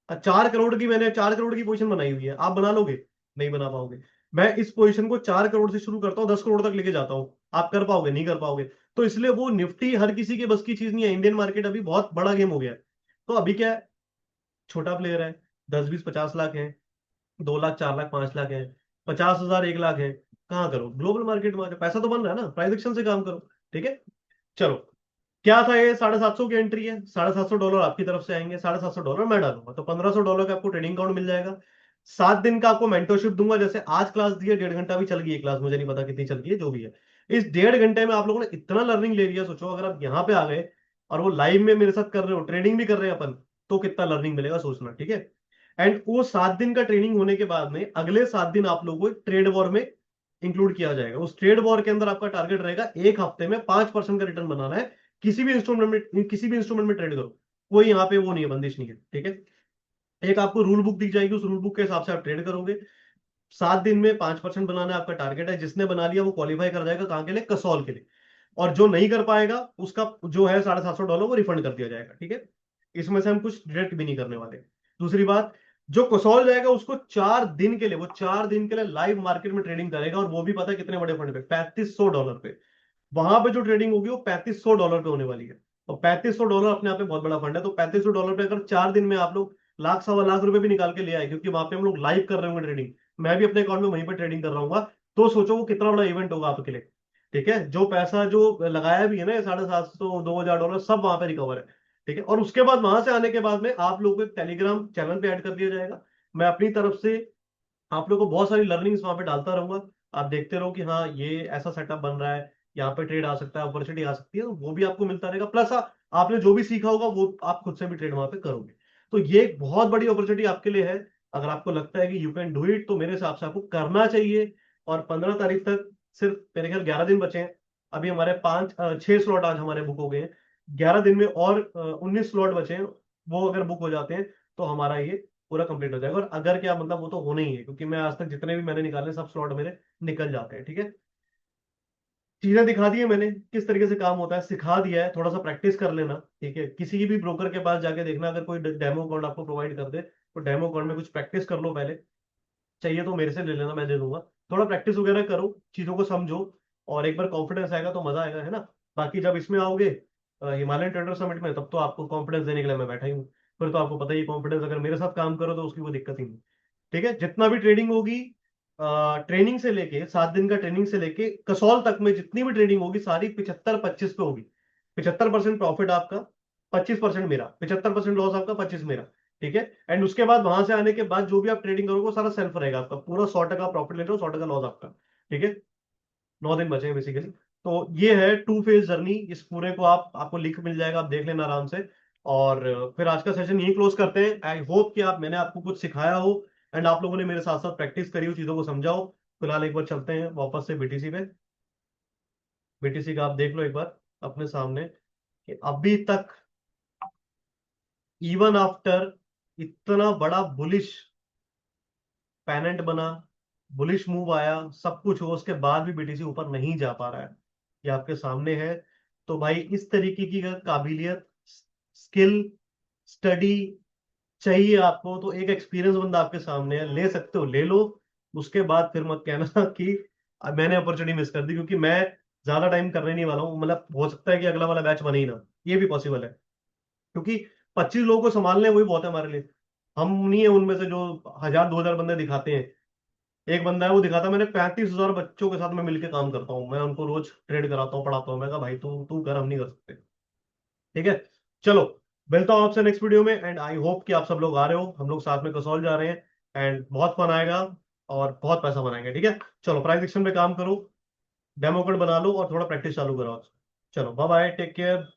Speaker 1: 4 करोड़ की, मैंने 4 करोड़ की पोजीशन बनाई हुई है, आप बना लोगे? नहीं बना पाओगे। मैं इस पोजीशन को 4 करोड़ से शुरू करता हूँ, 10 करोड़ तक लेके जाता हूँ, आप कर पाओगे? नहीं कर पाओगे। तो इसलिए वो निफ्टी हर किसी के बस की चीज नहीं है, इंडियन मार्केट अभी बहुत बड़ा गेम हो गया है। तो अभी क्या है, छोटा प्लेयर है, 10-20-50 लाख है, 2 लाख, 4 लाख, 5 लाख है, 50,000, 1 लाख है, कहाँ करो? ग्लोबल मार्केट में पैसा तो बन रहा है ना, प्राइस एक्शन से काम करो। ठीक है, चलो, क्या था ये, 750 की एंट्री है, $750 आपकी तरफ से आएंगे, $750 मैं डालूंगा, तो $1,500 का आपको ट्रेडिंग अकाउंट मिल जाएगा। 7 दिन का आपको मेंटरशिप दूंगा, जैसे आज क्लास दी है, 1.5 घंटा भी चल गई है क्लास, मुझे नहीं पता कितनी चल गई है, जो भी है। इस 1.5 घंटे में आप लोगों ने इतना लर्निंग ले लिया, सोचो अगर आप यहाँ पे आ गए और वो लाइव में मेरे साथ कर रहे हो, ट्रेडिंग भी कर रहे हैं अपन, तो कितना लर्निंग मिलेगा सोचना। ठीक है, एंड वो 7 दिन का ट्रेनिंग होने के बाद में अगले 7 दिन आप लोगों को ट्रेड वॉर में इंक्लूड किया जाएगा। उस ट्रेड वॉर के अंदर आपका टारगेट रहेगा एक हफ्ते में 5% का रिटर्न बनाना है। किसी भी इंस्ट्रूमेंट में ट्रेड करो, कोई यहाँ पे वो नहीं है, बंदिश नहीं है। ठीक है, एक आपको रूल बुक दी जाएगी, उस रूल बुक के हिसाब से आप ट्रेड करोगे। 7 दिन में 5% बनाना आपका टारगेट है। जिसने बना लिया वो क्वालिफाई कर जाएगा, कहाँ के लिए? कसौल के लिए। और जो नहीं कर पाएगा उसका जो है $750 वो रिफंड कर दिया जाएगा, ठीक है। इसमें से हम कुछ डिडक्ट भी नहीं करने वाले। दूसरी बात, जो कसौल जाएगा उसको 4 दिन के लिए, वो 4 दिन के लिए लाइव मार्केट में ट्रेडिंग करेगा, और वो भी पता है कितने बड़े फंड पे? $3500 पे। वहां पे जो ट्रेडिंग होगी वो $3500 पे होने वाली है। और $3500 अपने आप में बहुत बड़ा फंड है। तो $3500 पे अगर 4 दिन में आप लोग लाख सवा लाख रुपए भी निकाल के ले आए, क्योंकि वहां पे हम लोग लाइव कर रहे होंगे ट्रेडिंग, मैं भी अपने अकाउंट में वहीं पर ट्रेडिंग कर रहा हूँ, तो सोचो वो कितना बड़ा इवेंट होगा आपके लिए। ठीक है, जो पैसा जो लगाया भी है ना, 750 $2000 सब वहां पे रिकवर है। ठीक है, और उसके बाद वहां से आने के बाद में आप लोगों को एक टेलीग्राम चैनल पे ऐड कर दिया जाएगा। मैं अपनी तरफ से आप लोगों को बहुत सारी लर्निंग्स वहां पे डालता रहूंगा। आप देखते रहो कि हाँ ये ऐसा सेटअप बन रहा है, यहाँ पे ट्रेड आ सकता है, अपॉर्चुनिटी आ सकती है, तो वो भी आपको मिलता रहेगा। प्लस आपने जो भी सीखा होगा वो आप खुद से भी ट्रेड वहां पे करोगे। तो ये एक बहुत बड़ी अपॉर्चुनिटी आपके लिए है। अगर आपको लगता है कि यू कैन डू इट, तो मेरे हिसाब से आपको करना चाहिए। और 15 तारीख तक सिर्फ मेरे ख्याल 11 दिन बचे हैं। अभी हमारे 6 स्लॉट आज हमारे बुक हो गए हैं। 11 दिन में और 19 स्लॉट बचे हैं। वो अगर बुक हो जाते हैं तो हमारा ये पूरा कंप्लीट हो जाएगा। और अगर क्या मतलब, वो तो होना ही है, क्योंकि मैं आज तक जितने भी मैंने निकाले सब स्लॉट मेरे निकल जाते हैं। ठीक है, चीजें दिखा दी है मैंने, किस तरीके से काम होता है सिखा दिया है, थोड़ा सा प्रैक्टिस कर लेना। ठीक है, किसी भी ब्रोकर के पास जाके देखना, अगर कोई डेमो अकाउंट आपको प्रोवाइड कर दे तो डेमो अकाउंट में कुछ प्रैक्टिस कर लो पहले। चाहिए तो मेरे से ले लेना, मैं दे दूंगा। थोड़ा प्रैक्टिस वगैरह करो, चीजों को समझो, और एक बार कॉन्फिडेंस आएगा तो मजा आएगा, है ना। बाकी जब इसमें आओगे हिमालयन ट्रेडर समिट में, तब तो आपको कॉन्फिडेंस देने के लिए मैं बैठा ही हूँ। फिर तो आपको पता ही, कॉन्फिडेंस अगर मेरे साथ काम करो तो उसकी कोई दिक्कत ही नहीं। ठीक है, जितना भी ट्रेडिंग होगी, ट्रेनिंग से लेके 7 दिन का ट्रेनिंग से लेके कसौल तक में जितनी भी ट्रेडिंग होगी सारी 75-25 पे होगी। 75% प्रॉफिट आपका, 25% मेरा, 75% लॉस आपका, 25 मेरा। ठीक है, एंड उसके बाद वहां से आने के बाद जो भी आप ट्रेडिंग करोगे वो सारा सेल्फ रहेगा आपका, पूरा 100% प्रॉफिट ले रहे हो, 100% लॉस आपका। ठीक है, 9 दिन बचे हैं बेसिकली। तो ये है 2 फेज जर्नी। इस पूरे को आपको लिंक मिल जाएगा, आप देख लेना आराम से। और फिर आज का सेशन यही क्लोज करते हैं। आई होप कि मैंने आपको कुछ सिखाया हो, एंड आप लोगों ने मेरे साथ साथ प्रैक्टिस करी हो, चीजों को समझाओ। फिलहाल एक बार चलते हैं वापस से बीटीसी पे। बीटीसी का आप देख लो एक बार अपने सामने, कि अभी तक इवन आफ्टर इतना बड़ा बुलिश पैनेंट बना, बुलिश मूव आया, सब कुछ हो, उसके बाद भी बीटीसी ऊपर नहीं जा पा रहा है। ये आपके सामने है। तो भाई इस तरीके की अगर काबिलियत, स्किल, स्टडी चाहिए आपको, तो एक एक्सपीरियंस बंदा आपके सामने है, ले सकते हो ले लो। उसके बाद फिर मत कहना कि मैंने अपॉर्चुनिटी मिस कर दी, क्योंकि मैं ज्यादा टाइम करने नहीं वाला हूँ। मतलब हो सकता है कि अगला वाला बैच बने ही ना, ये भी पॉसिबल है। क्योंकि 25 लोगों को संभालने वही बहुत है हमारे लिए। हम नहीं है उनमें से जो 1000-2000 बंदे दिखाते हैं। एक बंदा है वो दिखाता है, मैंने 35,000 बच्चों के साथ मैं मिलकर काम करता हूँ, मैं उनको रोज ट्रेड कराता हूँ, पढ़ाता हूँ। मैं कहा भाई तू तू कर, हम नहीं कर सकते। ठीक है, चलो, मिलता हूँ आपसे नेक्स्ट वीडियो में। एंड आई होप कि आप सब लोग आ रहे हो, हम लोग साथ में कसौल जा रहे हैं, एंड बहुत फन आएगा और बहुत पैसा बनाएंगे। ठीक है, चलो प्राइस एक्शन पे काम करो, डेमो कोड बना लो और थोड़ा प्रैक्टिस चालू करो। चलो बाय बाय, टेक केयर।